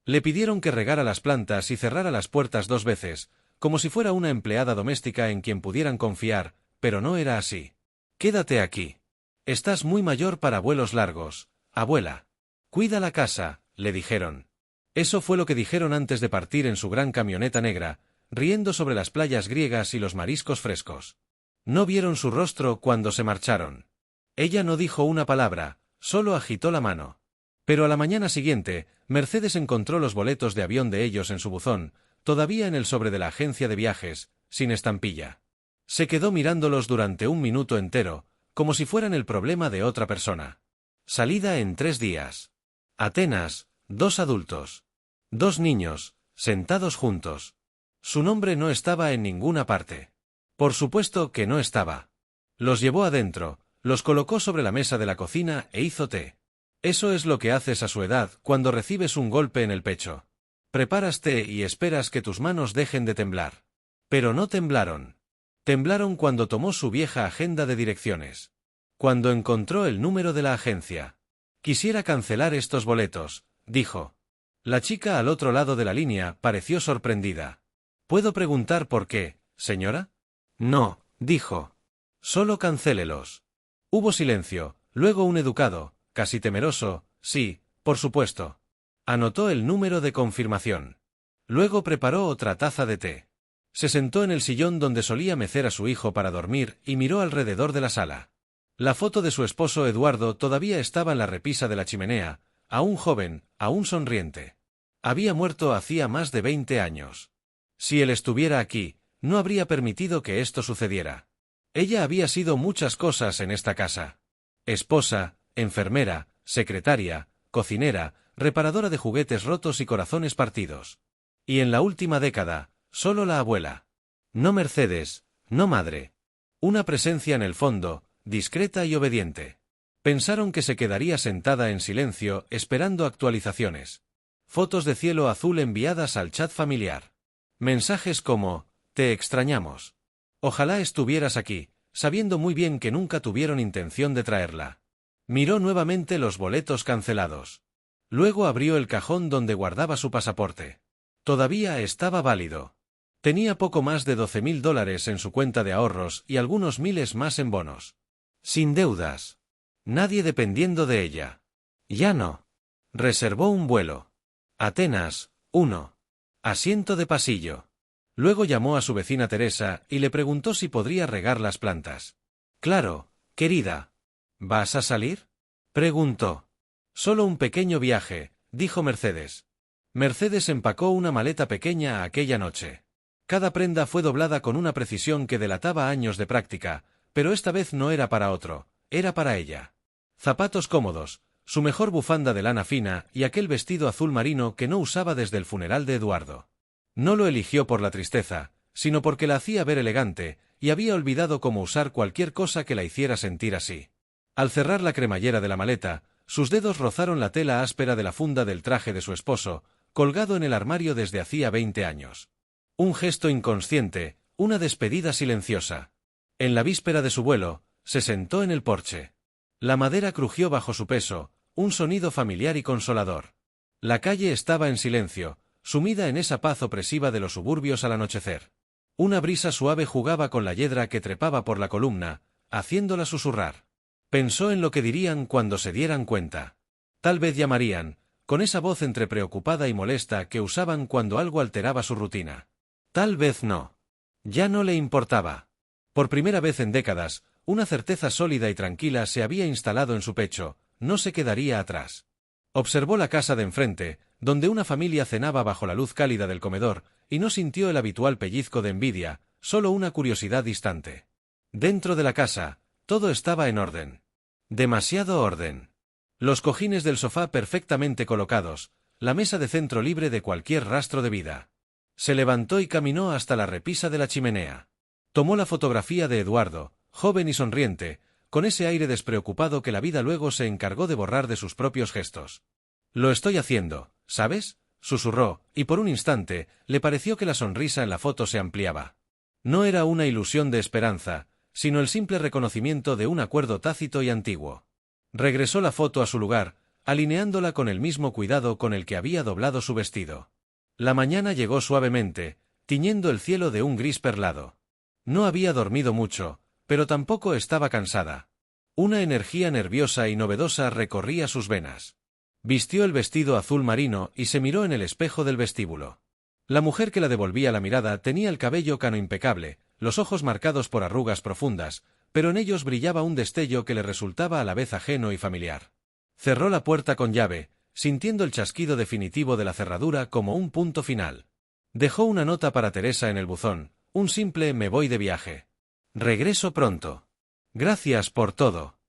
Le pidieron que regara las plantas y cerrara las puertas 2 veces, como si fuera una empleada doméstica en quien pudieran confiar, pero no era así. Quédate aquí. Estás muy mayor para vuelos largos, abuela. Cuida la casa, le dijeron. Eso fue lo que dijeron antes de partir en su gran camioneta negra, riendo sobre las playas griegas y los mariscos frescos. No vieron su rostro cuando se marcharon. Ella no dijo una palabra, solo agitó la mano. Pero a la mañana siguiente, Mercedes encontró los boletos de avión de ellos en su buzón, todavía en el sobre de la agencia de viajes, sin estampilla. Se quedó mirándolos durante un minuto entero, como si fueran el problema de otra persona. Salida en 3 días. Atenas, 2 adultos. 2 niños, sentados juntos. Su nombre no estaba en ninguna parte. Por supuesto que no estaba. Los llevó adentro, los colocó sobre la mesa de la cocina e hizo té. Eso es lo que haces a su edad cuando recibes un golpe en el pecho. Preparas té y esperas que tus manos dejen de temblar. Pero no temblaron. Temblaron cuando tomó su vieja agenda de direcciones. Cuando encontró el número de la agencia. Quisiera cancelar estos boletos, dijo. La chica al otro lado de la línea pareció sorprendida. ¿Puedo preguntar por qué, señora? No, dijo. Solo cancélelos. Hubo silencio, luego un educado, casi temeroso, sí, por supuesto. Anotó el número de confirmación. Luego preparó otra taza de té. Se sentó en el sillón donde solía mecer a su hijo para dormir y miró alrededor de la sala. La foto de su esposo Eduardo todavía estaba en la repisa de la chimenea, aún joven, aún sonriente. Había muerto hacía más de 20 años. Si él estuviera aquí, no habría permitido que esto sucediera. Ella había sido muchas cosas en esta casa. Esposa, enfermera, secretaria, cocinera, reparadora de juguetes rotos y corazones partidos. Y en la última década, solo la abuela. No Mercedes, no madre. Una presencia en el fondo, discreta y obediente. Pensaron que se quedaría sentada en silencio, esperando actualizaciones. Fotos de cielo azul enviadas al chat familiar. Mensajes como, te extrañamos. Ojalá estuvieras aquí, sabiendo muy bien que nunca tuvieron intención de traerla. Miró nuevamente los boletos cancelados. Luego abrió el cajón donde guardaba su pasaporte. Todavía estaba válido. Tenía poco más de $12,000 en su cuenta de ahorros y algunos miles más en bonos. Sin deudas. Nadie dependiendo de ella. Ya no. Reservó un vuelo. Atenas, 1. Asiento de pasillo. Luego llamó a su vecina Teresa y le preguntó si podría regar las plantas. Claro, querida. ¿Vas a salir? Preguntó. Solo un pequeño viaje, dijo Mercedes. Mercedes empacó una maleta pequeña aquella noche. Cada prenda fue doblada con una precisión que delataba años de práctica, pero esta vez no era para otro, era para ella. Zapatos cómodos, su mejor bufanda de lana fina y aquel vestido azul marino que no usaba desde el funeral de Eduardo. No lo eligió por la tristeza, sino porque la hacía ver elegante, y había olvidado cómo usar cualquier cosa que la hiciera sentir así. Al cerrar la cremallera de la maleta, sus dedos rozaron la tela áspera de la funda del traje de su esposo, colgado en el armario desde hacía 20 años. Un gesto inconsciente, una despedida silenciosa. En la víspera de su vuelo, se sentó en el porche. La madera crujió bajo su peso, un sonido familiar y consolador. La calle estaba en silencio, sumida en esa paz opresiva de los suburbios al anochecer. Una brisa suave jugaba con la hiedra que trepaba por la columna, haciéndola susurrar. Pensó en lo que dirían cuando se dieran cuenta. Tal vez llamarían, con esa voz entre preocupada y molesta que usaban cuando algo alteraba su rutina. Tal vez no. Ya no le importaba. Por primera vez en décadas, una certeza sólida y tranquila se había instalado en su pecho, no se quedaría atrás. Observó la casa de enfrente, donde una familia cenaba bajo la luz cálida del comedor, y no sintió el habitual pellizco de envidia, solo una curiosidad distante. Dentro de la casa, todo estaba en orden. Demasiado orden. Los cojines del sofá perfectamente colocados, la mesa de centro libre de cualquier rastro de vida. Se levantó y caminó hasta la repisa de la chimenea. Tomó la fotografía de Eduardo, joven y sonriente, con ese aire despreocupado que la vida luego se encargó de borrar de sus propios gestos. Lo estoy haciendo, ¿sabes?, susurró, y por un instante, le pareció que la sonrisa en la foto se ampliaba. No era una ilusión de esperanza, sino el simple reconocimiento de un acuerdo tácito y antiguo. Regresó la foto a su lugar, alineándola con el mismo cuidado con el que había doblado su vestido. La mañana llegó suavemente, tiñendo el cielo de un gris perlado. No había dormido mucho, pero tampoco estaba cansada. Una energía nerviosa y novedosa recorría sus venas. Vistió el vestido azul marino y se miró en el espejo del vestíbulo. La mujer que la devolvía la mirada tenía el cabello cano impecable, los ojos marcados por arrugas profundas, pero en ellos brillaba un destello que le resultaba a la vez ajeno y familiar. Cerró la puerta con llave, sintiendo el chasquido definitivo de la cerradura como un punto final. Dejó una nota para Teresa en el buzón, un simple «me voy de viaje. Regreso pronto. Gracias por todo».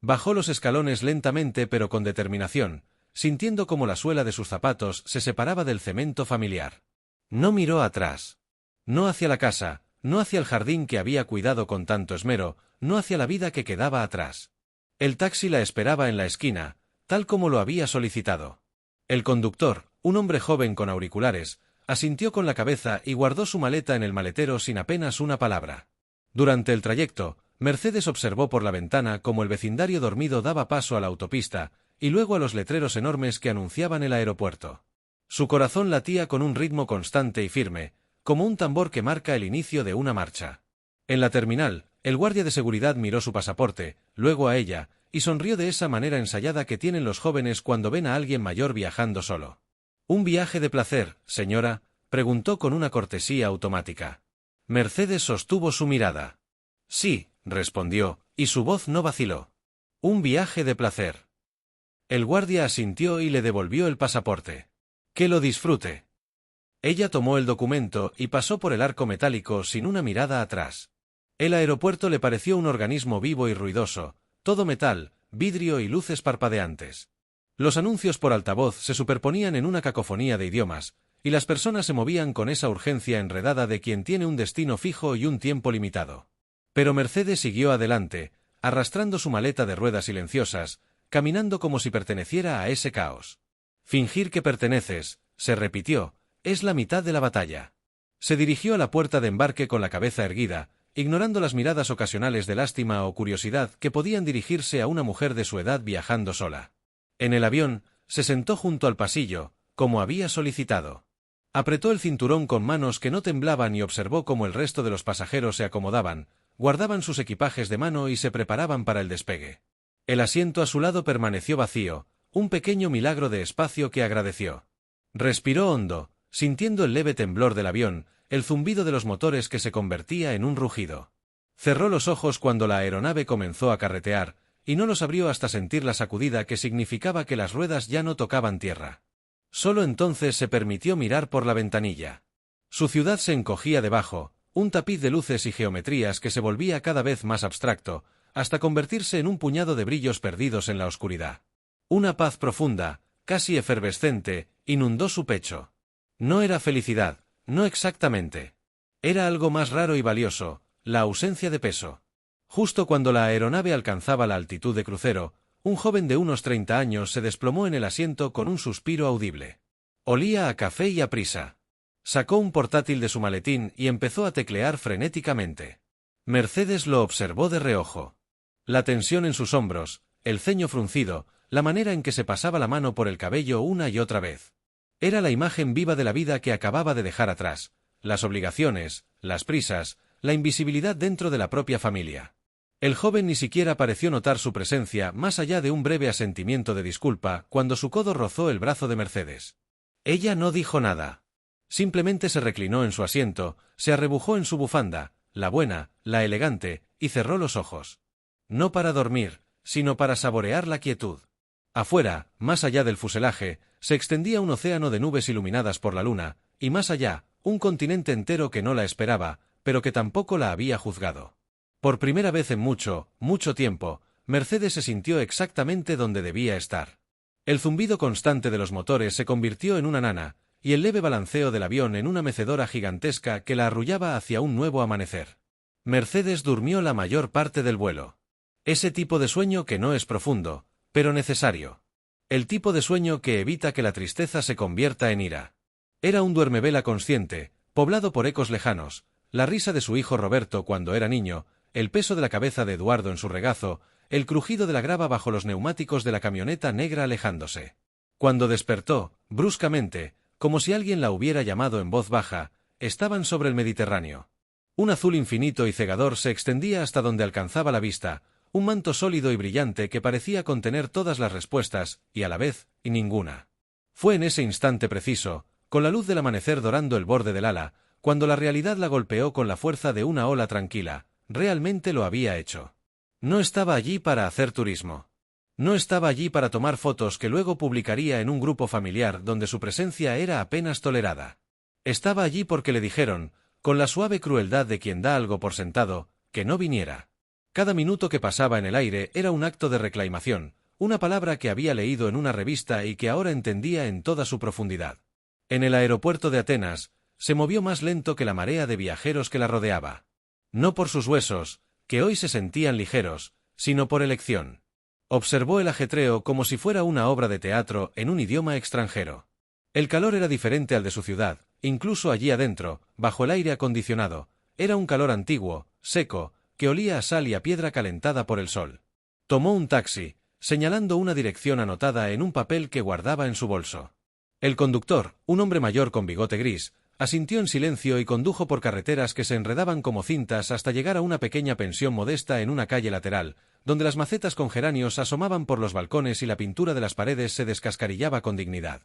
Bajó los escalones lentamente pero con determinación, sintiendo como la suela de sus zapatos se separaba del cemento familiar. No miró atrás. No hacia la casa, no hacia el jardín que había cuidado con tanto esmero, no hacia la vida que quedaba atrás. El taxi la esperaba en la esquina, tal como lo había solicitado. El conductor, un hombre joven con auriculares, asintió con la cabeza y guardó su maleta en el maletero sin apenas una palabra. Durante el trayecto, Mercedes observó por la ventana cómo el vecindario dormido daba paso a la autopista, y luego a los letreros enormes que anunciaban el aeropuerto. Su corazón latía con un ritmo constante y firme, como un tambor que marca el inicio de una marcha. En la terminal, el guardia de seguridad miró su pasaporte, luego a ella, y sonrió de esa manera ensayada que tienen los jóvenes cuando ven a alguien mayor viajando solo. «¿Un viaje de placer, señora?», preguntó con una cortesía automática. Mercedes sostuvo su mirada. «Sí», respondió, y su voz no vaciló. «Un viaje de placer». El guardia asintió y le devolvió el pasaporte. «Que lo disfrute». Ella tomó el documento y pasó por el arco metálico sin una mirada atrás. El aeropuerto le pareció un organismo vivo y ruidoso, todo metal, vidrio y luces parpadeantes. Los anuncios por altavoz se superponían en una cacofonía de idiomas, y las personas se movían con esa urgencia enredada de quien tiene un destino fijo y un tiempo limitado. Pero Mercedes siguió adelante, arrastrando su maleta de ruedas silenciosas, caminando como si perteneciera a ese caos. «Fingir que perteneces», se repitió, «es la mitad de la batalla». Se dirigió a la puerta de embarque con la cabeza erguida, ignorando las miradas ocasionales de lástima o curiosidad que podían dirigirse a una mujer de su edad viajando sola. En el avión, se sentó junto al pasillo, como había solicitado. Apretó el cinturón con manos que no temblaban y observó cómo el resto de los pasajeros se acomodaban, guardaban sus equipajes de mano y se preparaban para el despegue. El asiento a su lado permaneció vacío, un pequeño milagro de espacio que agradeció. Respiró hondo, sintiendo el leve temblor del avión, el zumbido de los motores que se convertía en un rugido. Cerró los ojos cuando la aeronave comenzó a carretear, y no los abrió hasta sentir la sacudida que significaba que las ruedas ya no tocaban tierra. Solo entonces se permitió mirar por la ventanilla. Su ciudad se encogía debajo, un tapiz de luces y geometrías que se volvía cada vez más abstracto, hasta convertirse en un puñado de brillos perdidos en la oscuridad. Una paz profunda, casi efervescente, inundó su pecho. No era felicidad, no exactamente. Era algo más raro y valioso, la ausencia de peso. Justo cuando la aeronave alcanzaba la altitud de crucero, un joven de unos 30 años se desplomó en el asiento con un suspiro audible. Olía a café y a prisa. Sacó un portátil de su maletín y empezó a teclear frenéticamente. Mercedes lo observó de reojo. La tensión en sus hombros, el ceño fruncido, la manera en que se pasaba la mano por el cabello una y otra vez. Era la imagen viva de la vida que acababa de dejar atrás, las obligaciones, las prisas, la invisibilidad dentro de la propia familia. El joven ni siquiera pareció notar su presencia más allá de un breve asentimiento de disculpa cuando su codo rozó el brazo de Mercedes. Ella no dijo nada. Simplemente se reclinó en su asiento, se arrebujó en su bufanda, la buena, la elegante, y cerró los ojos. No para dormir, sino para saborear la quietud. Afuera, más allá del fuselaje, se extendía un océano de nubes iluminadas por la luna, y más allá, un continente entero que no la esperaba, pero que tampoco la había juzgado. Por primera vez en mucho, mucho tiempo, Mercedes se sintió exactamente donde debía estar. El zumbido constante de los motores se convirtió en una nana, y el leve balanceo del avión en una mecedora gigantesca que la arrullaba hacia un nuevo amanecer. Mercedes durmió la mayor parte del vuelo. Ese tipo de sueño que no es profundo, pero necesario. El tipo de sueño que evita que la tristeza se convierta en ira. Era un duermevela consciente, poblado por ecos lejanos, la risa de su hijo Roberto cuando era niño, el peso de la cabeza de Eduardo en su regazo, el crujido de la grava bajo los neumáticos de la camioneta negra alejándose. Cuando despertó, bruscamente, como si alguien la hubiera llamado en voz baja, estaban sobre el Mediterráneo. Un azul infinito y cegador se extendía hasta donde alcanzaba la vista, un manto sólido y brillante que parecía contener todas las respuestas, y a la vez, y ninguna. Fue en ese instante preciso, con la luz del amanecer dorando el borde del ala, cuando la realidad la golpeó con la fuerza de una ola tranquila. Realmente lo había hecho. No estaba allí para hacer turismo. No estaba allí para tomar fotos que luego publicaría en un grupo familiar donde su presencia era apenas tolerada. Estaba allí porque le dijeron, con la suave crueldad de quien da algo por sentado, que no viniera. Cada minuto que pasaba en el aire era un acto de reclamación, una palabra que había leído en una revista y que ahora entendía en toda su profundidad. En el aeropuerto de Atenas, se movió más lento que la marea de viajeros que la rodeaba. No por sus huesos, que hoy se sentían ligeros, sino por elección. Observó el ajetreo como si fuera una obra de teatro en un idioma extranjero. El calor era diferente al de su ciudad, incluso allí adentro, bajo el aire acondicionado. Era un calor antiguo, seco, que olía a sal y a piedra calentada por el sol. Tomó un taxi, señalando una dirección anotada en un papel que guardaba en su bolso. El conductor, un hombre mayor con bigote gris, asintió en silencio y condujo por carreteras que se enredaban como cintas hasta llegar a una pequeña pensión modesta en una calle lateral, donde las macetas con geranios asomaban por los balcones y la pintura de las paredes se descascarillaba con dignidad.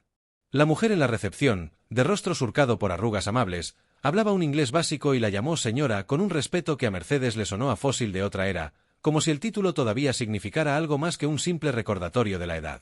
La mujer en la recepción, de rostro surcado por arrugas amables, hablaba un inglés básico y la llamó señora con un respeto que a Mercedes le sonó a fósil de otra era, como si el título todavía significara algo más que un simple recordatorio de la edad.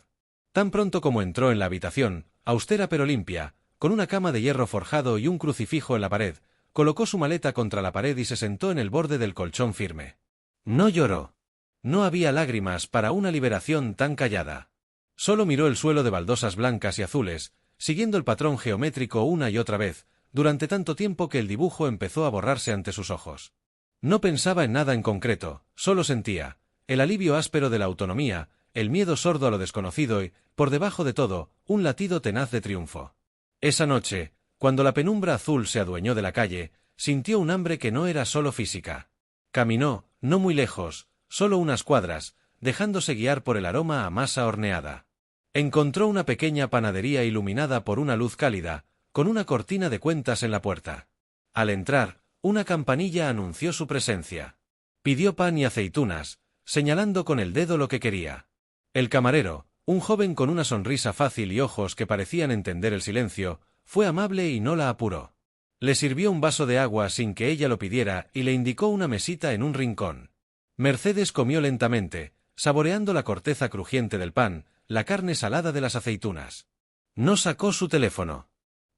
Tan pronto como entró en la habitación, austera pero limpia, con una cama de hierro forjado y un crucifijo en la pared, colocó su maleta contra la pared y se sentó en el borde del colchón firme. No lloró. No había lágrimas para una liberación tan callada. Solo miró el suelo de baldosas blancas y azules, siguiendo el patrón geométrico una y otra vez, durante tanto tiempo que el dibujo empezó a borrarse ante sus ojos. No pensaba en nada en concreto, solo sentía el alivio áspero de la autonomía, el miedo sordo a lo desconocido y, por debajo de todo, un latido tenaz de triunfo. Esa noche, cuando la penumbra azul se adueñó de la calle, sintió un hambre que no era solo física. Caminó, no muy lejos, solo unas cuadras, dejándose guiar por el aroma a masa horneada. Encontró una pequeña panadería iluminada por una luz cálida, con una cortina de cuentas en la puerta. Al entrar, una campanilla anunció su presencia. Pidió pan y aceitunas, señalando con el dedo lo que quería. El camarero, un joven con una sonrisa fácil y ojos que parecían entender el silencio, fue amable y no la apuró. Le sirvió un vaso de agua sin que ella lo pidiera y le indicó una mesita en un rincón. Mercedes comió lentamente, saboreando la corteza crujiente del pan, la carne salada de las aceitunas. No sacó su teléfono.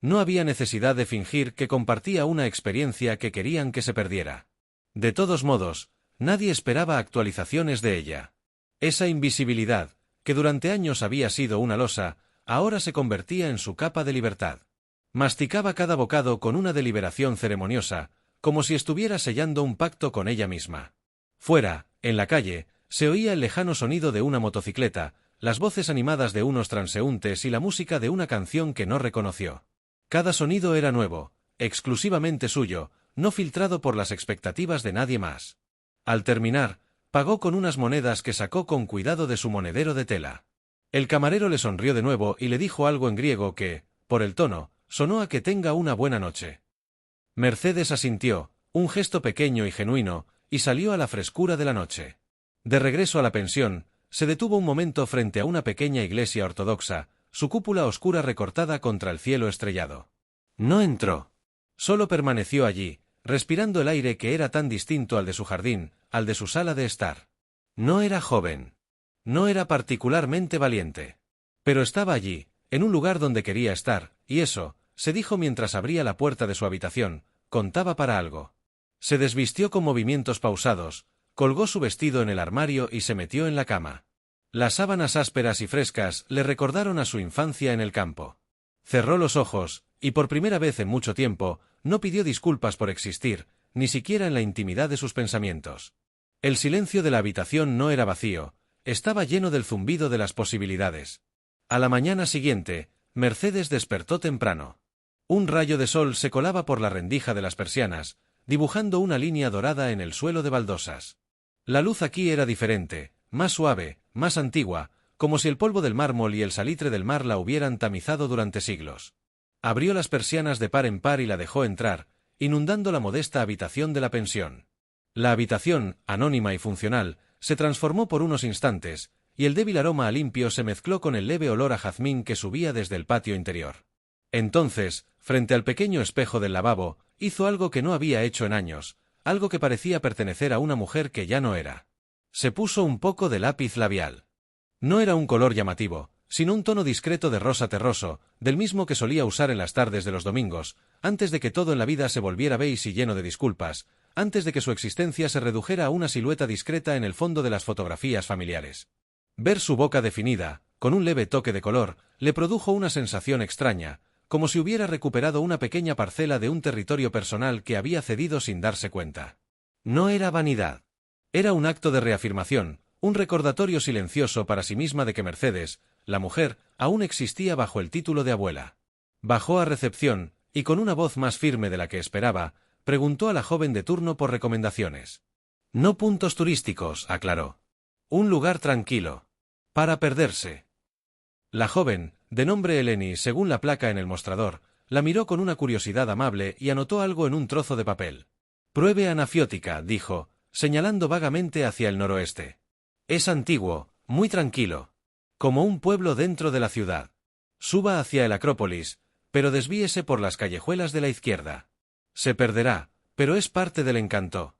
No había necesidad de fingir que compartía una experiencia que querían que se perdiera. De todos modos, nadie esperaba actualizaciones de ella. Esa invisibilidad, que durante años había sido una losa, ahora se convertía en su capa de libertad. Masticaba cada bocado con una deliberación ceremoniosa, como si estuviera sellando un pacto con ella misma. Fuera, en la calle, se oía el lejano sonido de una motocicleta, las voces animadas de unos transeúntes y la música de una canción que no reconoció. Cada sonido era nuevo, exclusivamente suyo, no filtrado por las expectativas de nadie más. Al terminar, pagó con unas monedas que sacó con cuidado de su monedero de tela. El camarero le sonrió de nuevo y le dijo algo en griego que, por el tono, sonó a que tenga una buena noche. Mercedes asintió, un gesto pequeño y genuino, y salió a la frescura de la noche. De regreso a la pensión, se detuvo un momento frente a una pequeña iglesia ortodoxa, su cúpula oscura recortada contra el cielo estrellado. No entró. Solo permaneció allí, respirando el aire que era tan distinto al de su jardín, al de su sala de estar. No era joven. No era particularmente valiente. Pero estaba allí, en un lugar donde quería estar, y eso, se dijo mientras abría la puerta de su habitación, contaba para algo. Se desvistió con movimientos pausados, colgó su vestido en el armario y se metió en la cama. Las sábanas ásperas y frescas le recordaron a su infancia en el campo. Cerró los ojos, y por primera vez en mucho tiempo, no pidió disculpas por existir, ni siquiera en la intimidad de sus pensamientos. El silencio de la habitación no era vacío, estaba lleno del zumbido de las posibilidades. A la mañana siguiente, Mercedes despertó temprano. Un rayo de sol se colaba por la rendija de las persianas, dibujando una línea dorada en el suelo de baldosas. La luz aquí era diferente, más suave, más antigua, como si el polvo del mármol y el salitre del mar la hubieran tamizado durante siglos. Abrió las persianas de par en par y la dejó entrar, inundando la modesta habitación de la pensión. La habitación, anónima y funcional, se transformó por unos instantes, y el débil aroma a limpio se mezcló con el leve olor a jazmín que subía desde el patio interior. Entonces, frente al pequeño espejo del lavabo, hizo algo que no había hecho en años, algo que parecía pertenecer a una mujer que ya no era. Se puso un poco de lápiz labial. No era un color llamativo, sino un tono discreto de rosa terroso, del mismo que solía usar en las tardes de los domingos, antes de que todo en la vida se volviera beige y lleno de disculpas, antes de que su existencia se redujera a una silueta discreta en el fondo de las fotografías familiares. Ver su boca definida, con un leve toque de color, le produjo una sensación extraña, como si hubiera recuperado una pequeña parcela de un territorio personal que había cedido sin darse cuenta. No era vanidad. Era un acto de reafirmación, un recordatorio silencioso para sí misma de que Mercedes, la mujer, aún existía bajo el título de abuela. Bajó a recepción, y con una voz más firme de la que esperaba, preguntó a la joven de turno por recomendaciones. No puntos turísticos, aclaró. Un lugar tranquilo. Para perderse. La joven, de nombre Eleni según la placa en el mostrador, la miró con una curiosidad amable y anotó algo en un trozo de papel. Pruebe anafiótica, dijo, señalando vagamente hacia el noroeste. Es antiguo, muy tranquilo. Como un pueblo dentro de la ciudad. Suba hacia el Acrópolis, pero desvíese por las callejuelas de la izquierda. Se perderá, pero es parte del encanto.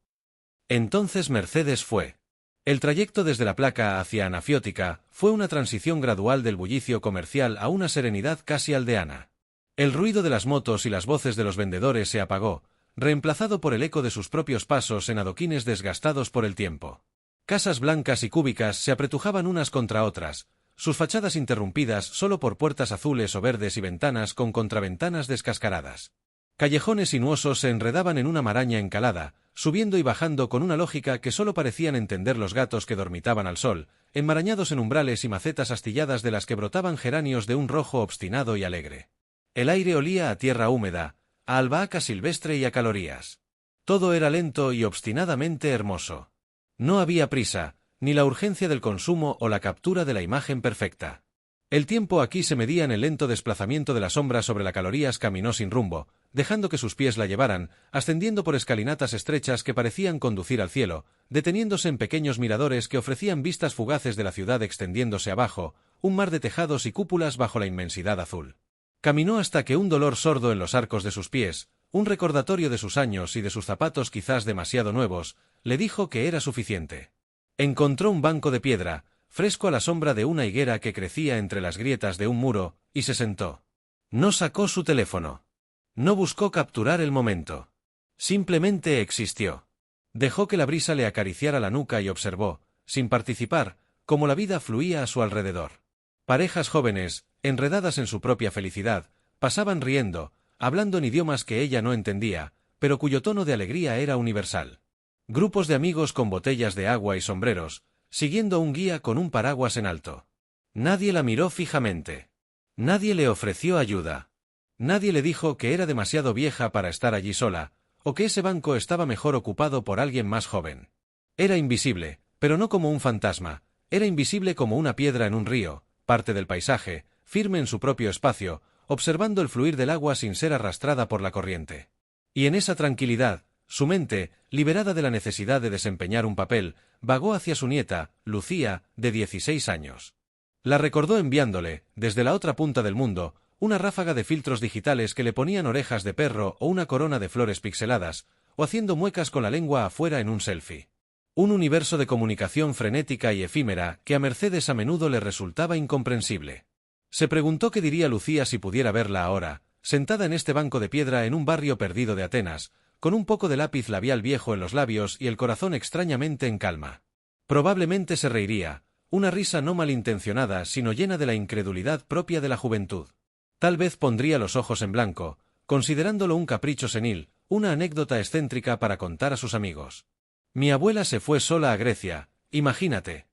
Entonces Mercedes fue. El trayecto desde la placa hacia Anafiótica fue una transición gradual del bullicio comercial a una serenidad casi aldeana. El ruido de las motos y las voces de los vendedores se apagó, reemplazado por el eco de sus propios pasos en adoquines desgastados por el tiempo. Casas blancas y cúbicas se apretujaban unas contra otras, sus fachadas interrumpidas solo por puertas azules o verdes y ventanas con contraventanas descascaradas. Callejones sinuosos se enredaban en una maraña encalada, subiendo y bajando con una lógica que solo parecían entender los gatos que dormitaban al sol, enmarañados en umbrales y macetas astilladas de las que brotaban geranios de un rojo obstinado y alegre. El aire olía a tierra húmeda, a albahaca silvestre y a calorías. Todo era lento y obstinadamente hermoso. No había prisa, ni la urgencia del consumo o la captura de la imagen perfecta. El tiempo aquí se medía en el lento desplazamiento de la sombra sobre la calorías. Caminó sin rumbo, dejando que sus pies la llevaran, ascendiendo por escalinatas estrechas que parecían conducir al cielo, deteniéndose en pequeños miradores que ofrecían vistas fugaces de la ciudad extendiéndose abajo, un mar de tejados y cúpulas bajo la inmensidad azul. Caminó hasta que un dolor sordo en los arcos de sus pies, un recordatorio de sus años y de sus zapatos quizás demasiado nuevos, le dijo que era suficiente. Encontró un banco de piedra, fresco a la sombra de una higuera que crecía entre las grietas de un muro, y se sentó. No sacó su teléfono. No buscó capturar el momento. Simplemente existió. Dejó que la brisa le acariciara la nuca y observó, sin participar, cómo la vida fluía a su alrededor. Parejas jóvenes, enredadas en su propia felicidad, pasaban riendo, hablando en idiomas que ella no entendía, pero cuyo tono de alegría era universal. Grupos de amigos con botellas de agua y sombreros, siguiendo a un guía con un paraguas en alto. Nadie la miró fijamente. Nadie le ofreció ayuda. Nadie le dijo que era demasiado vieja para estar allí sola, o que ese banco estaba mejor ocupado por alguien más joven. Era invisible, pero no como un fantasma, era invisible como una piedra en un río, parte del paisaje, firme en su propio espacio, observando el fluir del agua sin ser arrastrada por la corriente. Y en esa tranquilidad, su mente, liberada de la necesidad de desempeñar un papel, vagó hacia su nieta, Lucía, de 16 años. La recordó enviándole, desde la otra punta del mundo, una ráfaga de filtros digitales que le ponían orejas de perro o una corona de flores pixeladas, o haciendo muecas con la lengua afuera en un selfie. Un universo de comunicación frenética y efímera que a Mercedes a menudo le resultaba incomprensible. Se preguntó qué diría Lucía si pudiera verla ahora, sentada en este banco de piedra en un barrio perdido de Atenas, con un poco de lápiz labial viejo en los labios y el corazón extrañamente en calma. Probablemente se reiría, una risa no malintencionada sino llena de la incredulidad propia de la juventud. Tal vez pondría los ojos en blanco, considerándolo un capricho senil, una anécdota excéntrica para contar a sus amigos. Mi abuela se fue sola a Grecia, imagínate.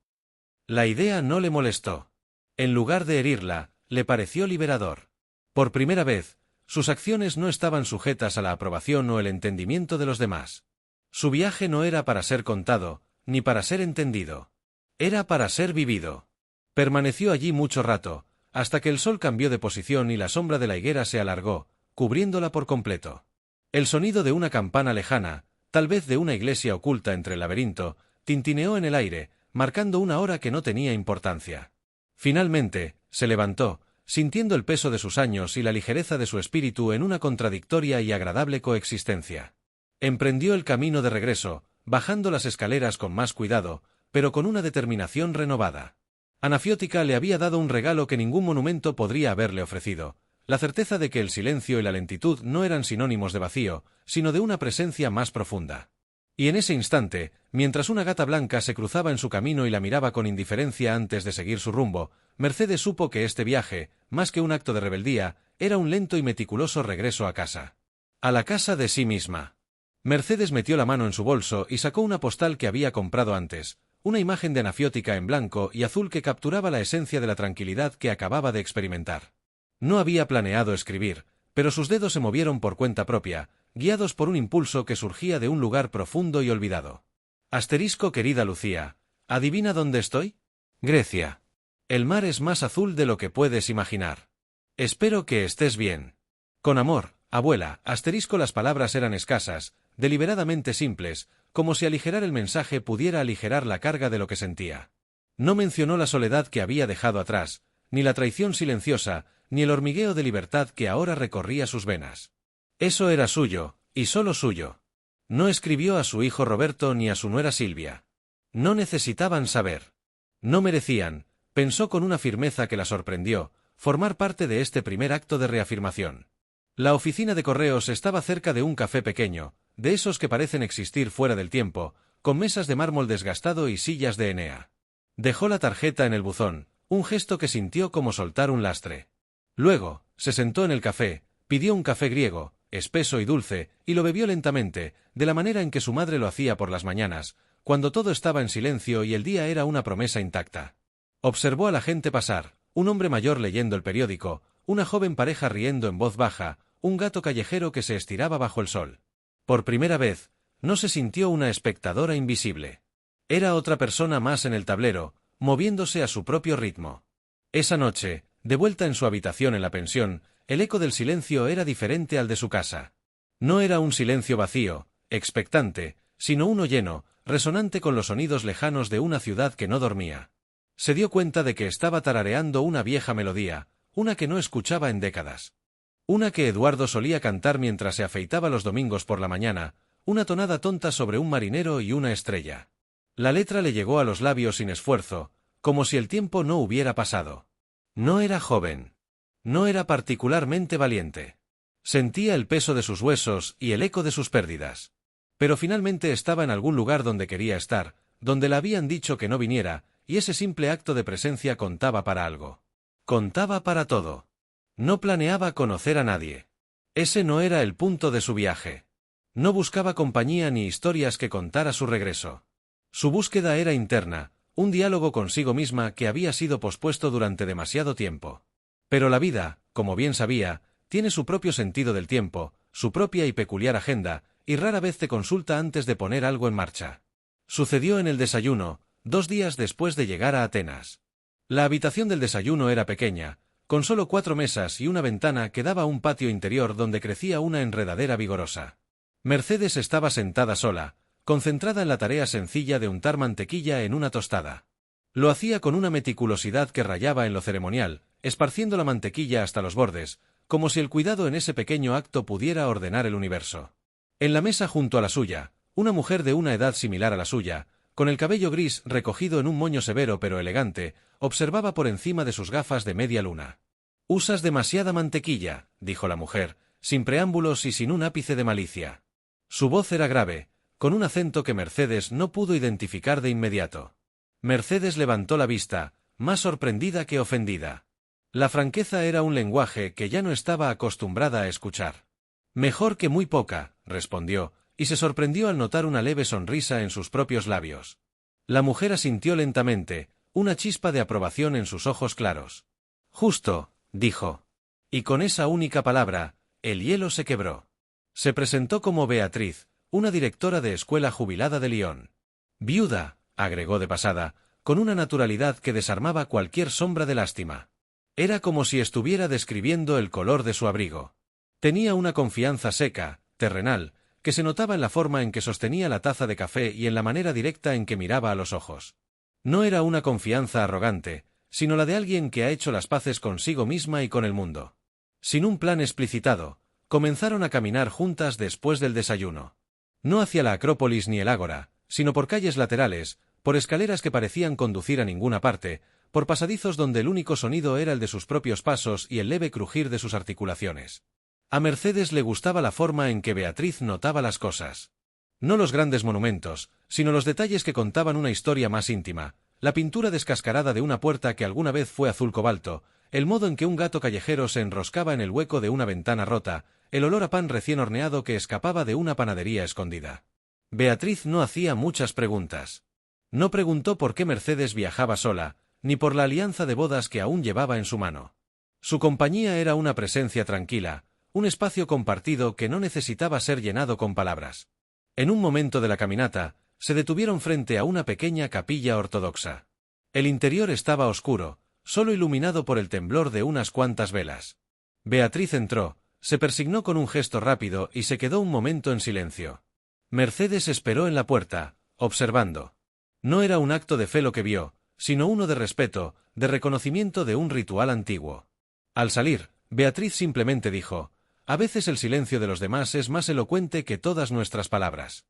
La idea no le molestó. En lugar de herirla, le pareció liberador. Por primera vez, sus acciones no estaban sujetas a la aprobación o el entendimiento de los demás. Su viaje no era para ser contado, ni para ser entendido. Era para ser vivido. Permaneció allí mucho rato, hasta que el sol cambió de posición y la sombra de la higuera se alargó, cubriéndola por completo. El sonido de una campana lejana, tal vez de una iglesia oculta entre el laberinto, tintineó en el aire, marcando una hora que no tenía importancia. Finalmente, se levantó, sintiendo el peso de sus años y la ligereza de su espíritu en una contradictoria y agradable coexistencia. Emprendió el camino de regreso, bajando las escaleras con más cuidado, pero con una determinación renovada. Anafiótica le había dado un regalo que ningún monumento podría haberle ofrecido, la certeza de que el silencio y la lentitud no eran sinónimos de vacío, sino de una presencia más profunda. Y en ese instante, mientras una gata blanca se cruzaba en su camino y la miraba con indiferencia antes de seguir su rumbo, Mercedes supo que este viaje, más que un acto de rebeldía, era un lento y meticuloso regreso a casa. A la casa de sí misma. Mercedes metió la mano en su bolso y sacó una postal que había comprado antes, una imagen de Anafiótica en blanco y azul que capturaba la esencia de la tranquilidad que acababa de experimentar. No había planeado escribir, pero sus dedos se movieron por cuenta propia, guiados por un impulso que surgía de un lugar profundo y olvidado. Asterisco querida Lucía, ¿adivina dónde estoy? Grecia. El mar es más azul de lo que puedes imaginar. Espero que estés bien. Con amor, abuela. Asterisco las palabras eran escasas, deliberadamente simples, como si aligerar el mensaje pudiera aligerar la carga de lo que sentía. No mencionó la soledad que había dejado atrás, ni la traición silenciosa, ni el hormigueo de libertad que ahora recorría sus venas. Eso era suyo, y solo suyo. No escribió a su hijo Roberto ni a su nuera Silvia. No necesitaban saber. No merecían, pensó con una firmeza que la sorprendió, formar parte de este primer acto de reafirmación. La oficina de correos estaba cerca de un café pequeño, de esos que parecen existir fuera del tiempo, con mesas de mármol desgastado y sillas de henea. Dejó la tarjeta en el buzón, un gesto que sintió como soltar un lastre. Luego, se sentó en el café, pidió un café griego, espeso y dulce, y lo bebió lentamente, de la manera en que su madre lo hacía por las mañanas, cuando todo estaba en silencio y el día era una promesa intacta. Observó a la gente pasar, un hombre mayor leyendo el periódico, una joven pareja riendo en voz baja, un gato callejero que se estiraba bajo el sol. Por primera vez, no se sintió una espectadora invisible. Era otra persona más en el tablero, moviéndose a su propio ritmo. Esa noche, de vuelta en su habitación en la pensión, el eco del silencio era diferente al de su casa. No era un silencio vacío, expectante, sino uno lleno, resonante con los sonidos lejanos de una ciudad que no dormía. Se dio cuenta de que estaba tarareando una vieja melodía, una que no escuchaba en décadas. Una que Eduardo solía cantar mientras se afeitaba los domingos por la mañana, una tonada tonta sobre un marinero y una estrella. La letra le llegó a los labios sin esfuerzo, como si el tiempo no hubiera pasado. No era joven. No era particularmente valiente. Sentía el peso de sus huesos y el eco de sus pérdidas. Pero finalmente estaba en algún lugar donde quería estar, donde le habían dicho que no viniera, y ese simple acto de presencia contaba para algo. Contaba para todo. No planeaba conocer a nadie. Ese no era el punto de su viaje. No buscaba compañía ni historias que contar a su regreso. Su búsqueda era interna, un diálogo consigo misma que había sido pospuesto durante demasiado tiempo. Pero la vida, como bien sabía, tiene su propio sentido del tiempo, su propia y peculiar agenda, y rara vez te consulta antes de poner algo en marcha. Sucedió en el desayuno, 2 días después de llegar a Atenas. La habitación del desayuno era pequeña, con solo 4 mesas y una ventana que daba a un patio interior donde crecía una enredadera vigorosa. Mercedes estaba sentada sola, concentrada en la tarea sencilla de untar mantequilla en una tostada. Lo hacía con una meticulosidad que rayaba en lo ceremonial, esparciendo la mantequilla hasta los bordes, como si el cuidado en ese pequeño acto pudiera ordenar el universo. En la mesa junto a la suya, una mujer de una edad similar a la suya, con el cabello gris recogido en un moño severo pero elegante, observaba por encima de sus gafas de media luna. «Usas demasiada mantequilla», dijo la mujer, sin preámbulos y sin un ápice de malicia. Su voz era grave, con un acento que Mercedes no pudo identificar de inmediato. Mercedes levantó la vista, más sorprendida que ofendida. La franqueza era un lenguaje que ya no estaba acostumbrada a escuchar. «Mejor que muy poca», respondió, y se sorprendió al notar una leve sonrisa en sus propios labios. La mujer asintió lentamente, una chispa de aprobación en sus ojos claros. «Justo», dijo. Y con esa única palabra, el hielo se quebró. Se presentó como Beatriz, una directora de escuela jubilada de Lyon. «Viuda», agregó de pasada, con una naturalidad que desarmaba cualquier sombra de lástima. Era como si estuviera describiendo el color de su abrigo. Tenía una confianza seca, terrenal, que se notaba en la forma en que sostenía la taza de café y en la manera directa en que miraba a los ojos. No era una confianza arrogante, sino la de alguien que ha hecho las paces consigo misma y con el mundo. Sin un plan explicitado, comenzaron a caminar juntas después del desayuno. No hacia la Acrópolis ni el Ágora, sino por calles laterales, por escaleras que parecían conducir a ninguna parte, por pasadizos donde el único sonido era el de sus propios pasos y el leve crujir de sus articulaciones. A Mercedes le gustaba la forma en que Beatriz notaba las cosas. No los grandes monumentos, sino los detalles que contaban una historia más íntima, la pintura descascarada de una puerta que alguna vez fue azul cobalto, el modo en que un gato callejero se enroscaba en el hueco de una ventana rota, el olor a pan recién horneado que escapaba de una panadería escondida. Beatriz no hacía muchas preguntas. No preguntó por qué Mercedes viajaba sola, ni por la alianza de bodas que aún llevaba en su mano. Su compañía era una presencia tranquila, un espacio compartido que no necesitaba ser llenado con palabras. En un momento de la caminata, se detuvieron frente a una pequeña capilla ortodoxa. El interior estaba oscuro, solo iluminado por el temblor de unas cuantas velas. Beatriz entró, se persignó con un gesto rápido y se quedó un momento en silencio. Mercedes esperó en la puerta, observando. No era un acto de fe lo que vio, sino uno de respeto, de reconocimiento de un ritual antiguo. Al salir, Beatriz simplemente dijo: «A veces el silencio de los demás es más elocuente que todas nuestras palabras».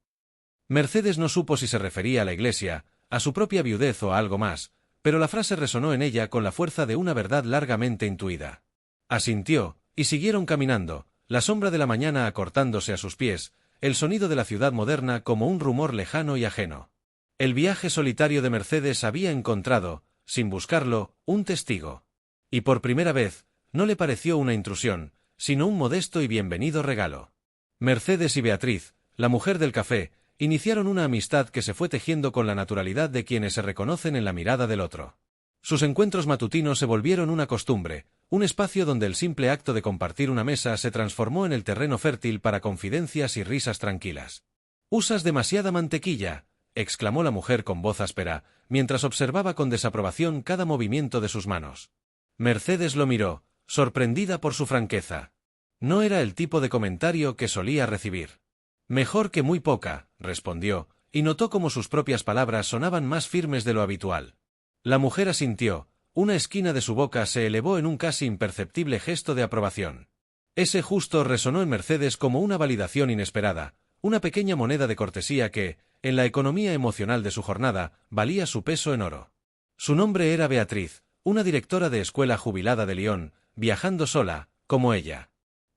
Mercedes no supo si se refería a la iglesia, a su propia viudez o a algo más, pero la frase resonó en ella con la fuerza de una verdad largamente intuida. Asintió, y siguieron caminando, la sombra de la mañana acortándose a sus pies, el sonido de la ciudad moderna como un rumor lejano y ajeno. El viaje solitario de Mercedes había encontrado, sin buscarlo, un testigo. Y por primera vez, no le pareció una intrusión, sino un modesto y bienvenido regalo. Mercedes y Beatriz, la mujer del café, iniciaron una amistad que se fue tejiendo con la naturalidad de quienes se reconocen en la mirada del otro. Sus encuentros matutinos se volvieron una costumbre, un espacio donde el simple acto de compartir una mesa se transformó en el terreno fértil para confidencias y risas tranquilas. «Usas demasiada mantequilla», exclamó la mujer con voz áspera, mientras observaba con desaprobación cada movimiento de sus manos. Mercedes lo miró, sorprendida por su franqueza. No era el tipo de comentario que solía recibir. «Mejor que muy poca», respondió, y notó cómo sus propias palabras sonaban más firmes de lo habitual. La mujer asintió, una esquina de su boca se elevó en un casi imperceptible gesto de aprobación. Ese justo resonó en Mercedes como una validación inesperada, una pequeña moneda de cortesía que, en la economía emocional de su jornada, valía su peso en oro. Su nombre era Beatriz, una directora de escuela jubilada de Lyon, viajando sola, como ella.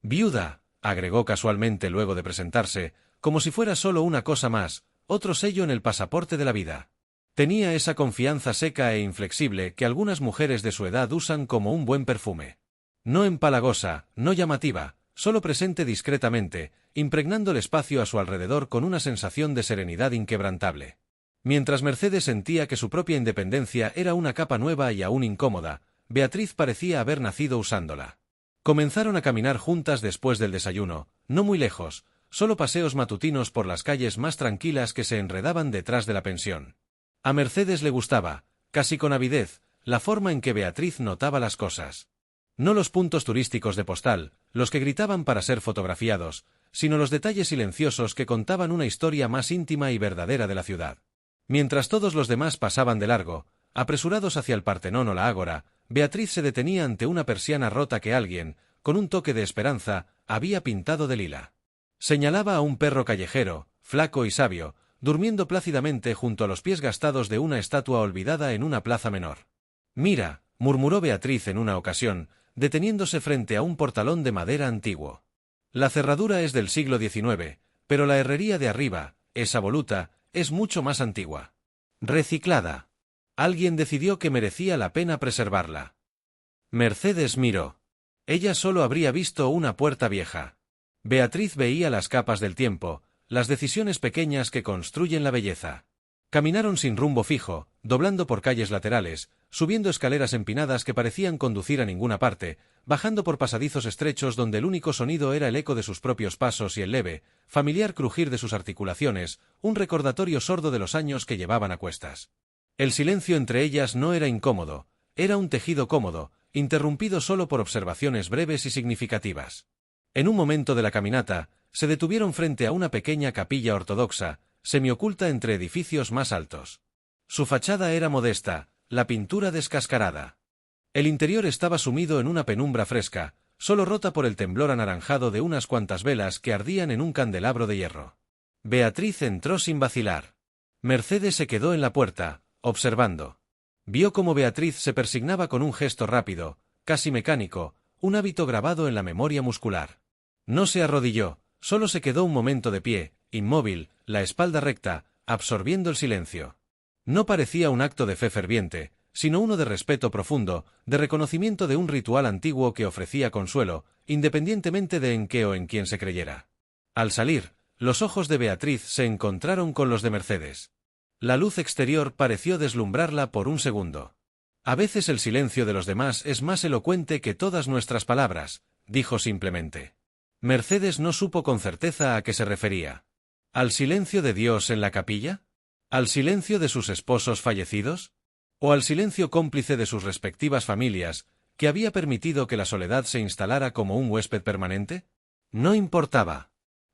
«Viuda», agregó casualmente luego de presentarse, como si fuera solo una cosa más, otro sello en el pasaporte de la vida. Tenía esa confianza seca e inflexible que algunas mujeres de su edad usan como un buen perfume. No empalagosa, no llamativa, solo presente discretamente, impregnando el espacio a su alrededor con una sensación de serenidad inquebrantable. Mientras Mercedes sentía que su propia independencia era una capa nueva y aún incómoda, Beatriz parecía haber nacido usándola. Comenzaron a caminar juntas después del desayuno, no muy lejos, solo paseos matutinos por las calles más tranquilas que se enredaban detrás de la pensión. A Mercedes le gustaba, casi con avidez, la forma en que Beatriz notaba las cosas. No los puntos turísticos de postal, los que gritaban para ser fotografiados, sino los detalles silenciosos que contaban una historia más íntima y verdadera de la ciudad. Mientras todos los demás pasaban de largo, apresurados hacia el Partenón o la Ágora, Beatriz se detenía ante una persiana rota que alguien, con un toque de esperanza, había pintado de lila. Señalaba a un perro callejero, flaco y sabio, durmiendo plácidamente junto a los pies gastados de una estatua olvidada en una plaza menor. «Mira», murmuró Beatriz en una ocasión, deteniéndose frente a un portalón de madera antiguo. «La cerradura es del siglo XIX, pero la herrería de arriba, esa voluta, es mucho más antigua. Reciclada. Alguien decidió que merecía la pena preservarla». Mercedes miró. Ella solo habría visto una puerta vieja. Beatriz veía las capas del tiempo, las decisiones pequeñas que construyen la belleza. Caminaron sin rumbo fijo, doblando por calles laterales, subiendo escaleras empinadas que parecían conducir a ninguna parte, bajando por pasadizos estrechos donde el único sonido era el eco de sus propios pasos y el leve, familiar crujir de sus articulaciones, un recordatorio sordo de los años que llevaban a cuestas. El silencio entre ellas no era incómodo, era un tejido cómodo, interrumpido solo por observaciones breves y significativas. En un momento de la caminata, se detuvieron frente a una pequeña capilla ortodoxa, semioculta entre edificios más altos. Su fachada era modesta, la pintura descascarada. El interior estaba sumido en una penumbra fresca, solo rota por el temblor anaranjado de unas cuantas velas que ardían en un candelabro de hierro. Beatriz entró sin vacilar. Mercedes se quedó en la puerta, observando. Vio cómo Beatriz se persignaba con un gesto rápido, casi mecánico, un hábito grabado en la memoria muscular. No se arrodilló, solo se quedó un momento de pie, inmóvil, la espalda recta, absorbiendo el silencio. No parecía un acto de fe ferviente, sino uno de respeto profundo, de reconocimiento de un ritual antiguo que ofrecía consuelo, independientemente de en qué o en quién se creyera. Al salir, los ojos de Beatriz se encontraron con los de Mercedes. La luz exterior pareció deslumbrarla por un segundo. A veces el silencio de los demás es más elocuente que todas nuestras palabras, dijo simplemente. Mercedes no supo con certeza a qué se refería. ¿Al silencio de Dios en la capilla? ¿Al silencio de sus esposos fallecidos? ¿O al silencio cómplice de sus respectivas familias, que había permitido que la soledad se instalara como un huésped permanente? No importaba.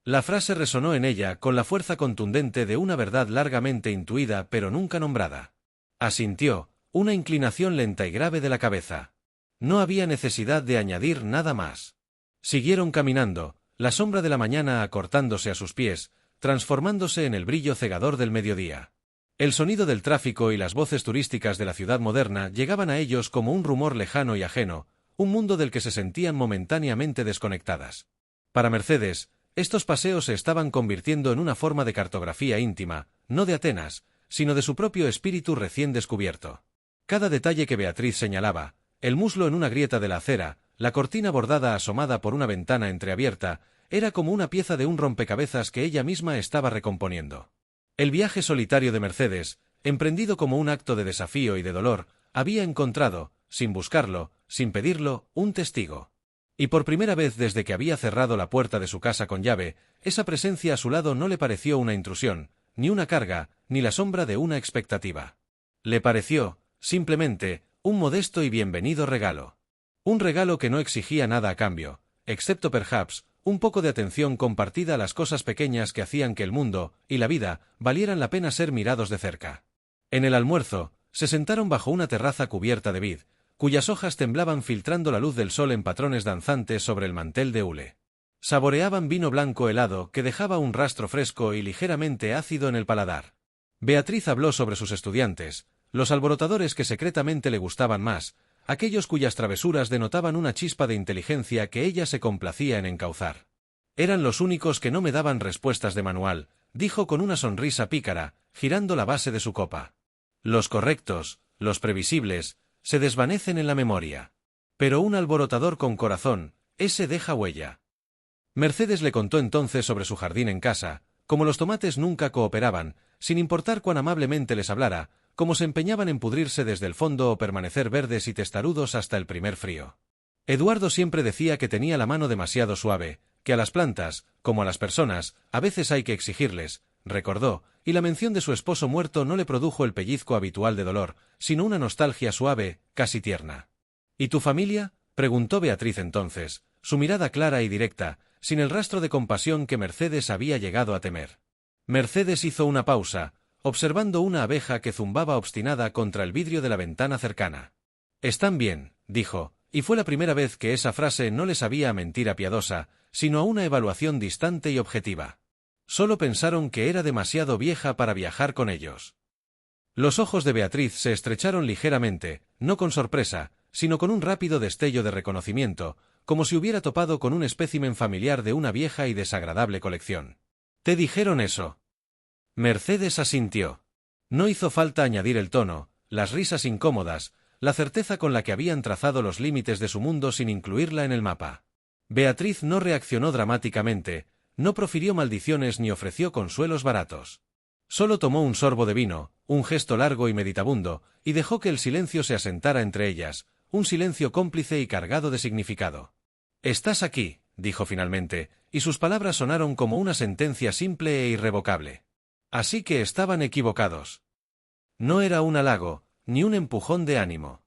La frase resonó en ella con la fuerza contundente de una verdad largamente intuida pero nunca nombrada. Asintió, una inclinación lenta y grave de la cabeza. No había necesidad de añadir nada más. Siguieron caminando, la sombra de la mañana acortándose a sus pies, transformándose en el brillo cegador del mediodía. El sonido del tráfico y las voces turísticas de la ciudad moderna llegaban a ellos como un rumor lejano y ajeno, un mundo del que se sentían momentáneamente desconectadas. Para Mercedes, estos paseos se estaban convirtiendo en una forma de cartografía íntima, no de Atenas, sino de su propio espíritu recién descubierto. Cada detalle que Beatriz señalaba, el muslo en una grieta de la acera, la cortina bordada asomada por una ventana entreabierta, era como una pieza de un rompecabezas que ella misma estaba recomponiendo. El viaje solitario de Mercedes, emprendido como un acto de desafío y de dolor, había encontrado, sin buscarlo, sin pedirlo, un testigo. Y por primera vez desde que había cerrado la puerta de su casa con llave, esa presencia a su lado no le pareció una intrusión, ni una carga, ni la sombra de una expectativa. Le pareció, simplemente, un modesto y bienvenido regalo. Un regalo que no exigía nada a cambio, excepto perhaps, un poco de atención compartida a las cosas pequeñas que hacían que el mundo, y la vida, valieran la pena ser mirados de cerca. En el almuerzo, se sentaron bajo una terraza cubierta de vid, cuyas hojas temblaban filtrando la luz del sol en patrones danzantes sobre el mantel de hule. Saboreaban vino blanco helado que dejaba un rastro fresco y ligeramente ácido en el paladar. Beatriz habló sobre sus estudiantes, los alborotadores que secretamente le gustaban más, aquellos cuyas travesuras denotaban una chispa de inteligencia que ella se complacía en encauzar. Eran los únicos que no me daban respuestas de manual, dijo con una sonrisa pícara, girando la base de su copa. Los correctos, los previsibles, se desvanecen en la memoria. Pero un alborotador con corazón, ese deja huella. Mercedes le contó entonces sobre su jardín en casa, como los tomates nunca cooperaban, sin importar cuán amablemente les hablara, como se empeñaban en pudrirse desde el fondo o permanecer verdes y testarudos hasta el primer frío. Eduardo siempre decía que tenía la mano demasiado suave, que a las plantas, como a las personas, a veces hay que exigirles, recordó, y la mención de su esposo muerto no le produjo el pellizco habitual de dolor, sino una nostalgia suave, casi tierna. ¿Y tu familia?, preguntó Beatriz entonces, su mirada clara y directa, sin el rastro de compasión que Mercedes había llegado a temer. Mercedes hizo una pausa, observando una abeja que zumbaba obstinada contra el vidrio de la ventana cercana. «Están bien», dijo, y fue la primera vez que esa frase no le sabía a mentira piadosa, sino a una evaluación distante y objetiva. Solo pensaron que era demasiado vieja para viajar con ellos. Los ojos de Beatriz se estrecharon ligeramente, no con sorpresa, sino con un rápido destello de reconocimiento, como si hubiera topado con un espécimen familiar de una vieja y desagradable colección. «¿Te dijeron eso?» Mercedes asintió. No hizo falta añadir el tono, las risas incómodas, la certeza con la que habían trazado los límites de su mundo sin incluirla en el mapa. Beatriz no reaccionó dramáticamente, no profirió maldiciones ni ofreció consuelos baratos. Solo tomó un sorbo de vino, un gesto largo y meditabundo, y dejó que el silencio se asentara entre ellas, un silencio cómplice y cargado de significado. «Estás aquí», dijo finalmente, y sus palabras sonaron como una sentencia simple e irrevocable. Así que estaban equivocados. No era un halago, ni un empujón de ánimo.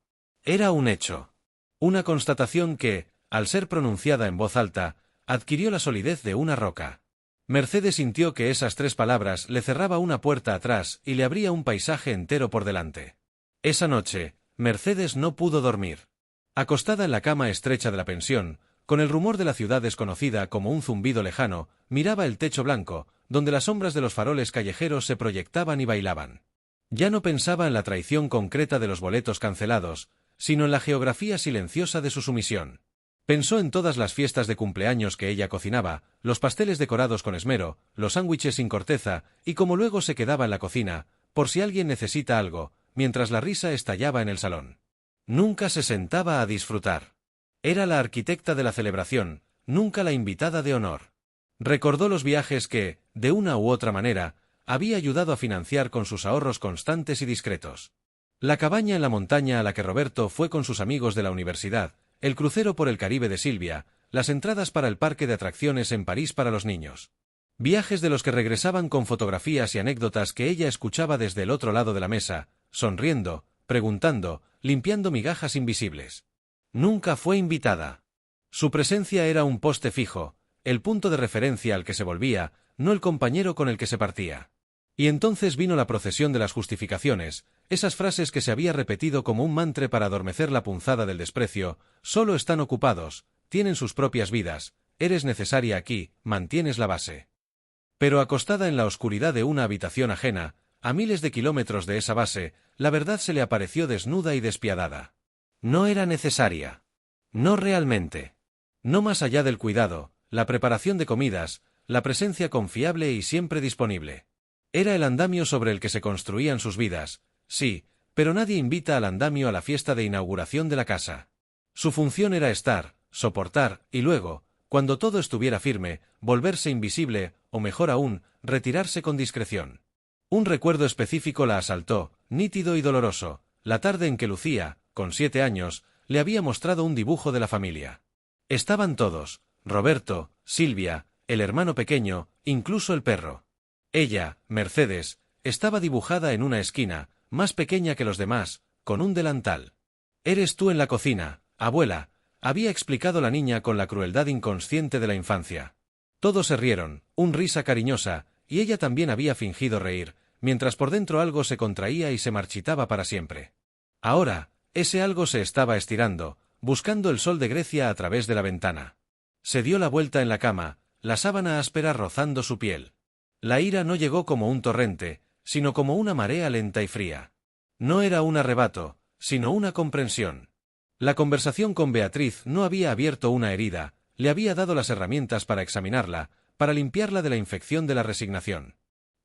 Era un hecho. Una constatación que, al ser pronunciada en voz alta, adquirió la solidez de una roca. Mercedes sintió que esas 3 palabras le cerraba una puerta atrás y le abría un paisaje entero por delante. Esa noche, Mercedes no pudo dormir. Acostada en la cama estrecha de la pensión, con el rumor de la ciudad desconocida como un zumbido lejano, miraba el techo blanco, donde las sombras de los faroles callejeros se proyectaban y bailaban. Ya no pensaba en la traición concreta de los boletos cancelados, sino en la geografía silenciosa de su sumisión. Pensó en todas las fiestas de cumpleaños que ella cocinaba, los pasteles decorados con esmero, los sándwiches sin corteza, y cómo luego se quedaba en la cocina, por si alguien necesita algo, mientras la risa estallaba en el salón. Nunca se sentaba a disfrutar. Era la arquitecta de la celebración, nunca la invitada de honor. Recordó los viajes que, de una u otra manera, había ayudado a financiar con sus ahorros constantes y discretos. La cabaña en la montaña a la que Roberto fue con sus amigos de la universidad, el crucero por el Caribe de Silvia, las entradas para el parque de atracciones en París para los niños. Viajes de los que regresaban con fotografías y anécdotas que ella escuchaba desde el otro lado de la mesa, sonriendo, preguntando, limpiando migajas invisibles. Nunca fue invitada. Su presencia era un poste fijo, el punto de referencia al que se volvía, no el compañero con el que se partía. Y entonces vino la procesión de las justificaciones, esas frases que se había repetido como un mantra para adormecer la punzada del desprecio: solo están ocupados, tienen sus propias vidas, eres necesaria aquí, mantienes la base. Pero acostada en la oscuridad de una habitación ajena, a miles de kilómetros de esa base, la verdad se le apareció desnuda y despiadada. No era necesaria. No realmente. No más allá del cuidado, la preparación de comidas, la presencia confiable y siempre disponible. Era el andamio sobre el que se construían sus vidas, sí, pero nadie invita al andamio a la fiesta de inauguración de la casa. Su función era estar, soportar, y luego, cuando todo estuviera firme, volverse invisible, o mejor aún, retirarse con discreción. Un recuerdo específico la asaltó, nítido y doloroso, la tarde en que Lucía, con 7 años, le había mostrado un dibujo de la familia. Estaban todos, Roberto, Silvia, el hermano pequeño, incluso el perro. Ella, Mercedes, estaba dibujada en una esquina, más pequeña que los demás, con un delantal. «Eres tú en la cocina, abuela», había explicado la niña con la crueldad inconsciente de la infancia. Todos se rieron, risa cariñosa, y ella también había fingido reír, mientras por dentro algo se contraía y se marchitaba para siempre. Ahora, ese algo se estaba estirando, buscando el sol de Grecia a través de la ventana. Se dio la vuelta en la cama, la sábana áspera rozando su piel. La ira no llegó como un torrente, sino como una marea lenta y fría. No era un arrebato, sino una comprensión. La conversación con Beatriz no había abierto una herida, le había dado las herramientas para examinarla, para limpiarla de la infección de la resignación.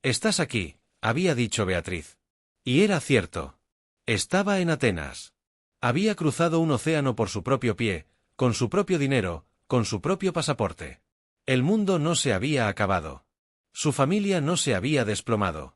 «Estás aquí», había dicho Beatriz. Y era cierto. Estaba en Atenas. Había cruzado un océano por su propio pie, con su propio dinero, con su propio pasaporte. El mundo no se había acabado. Su familia no se había desplomado.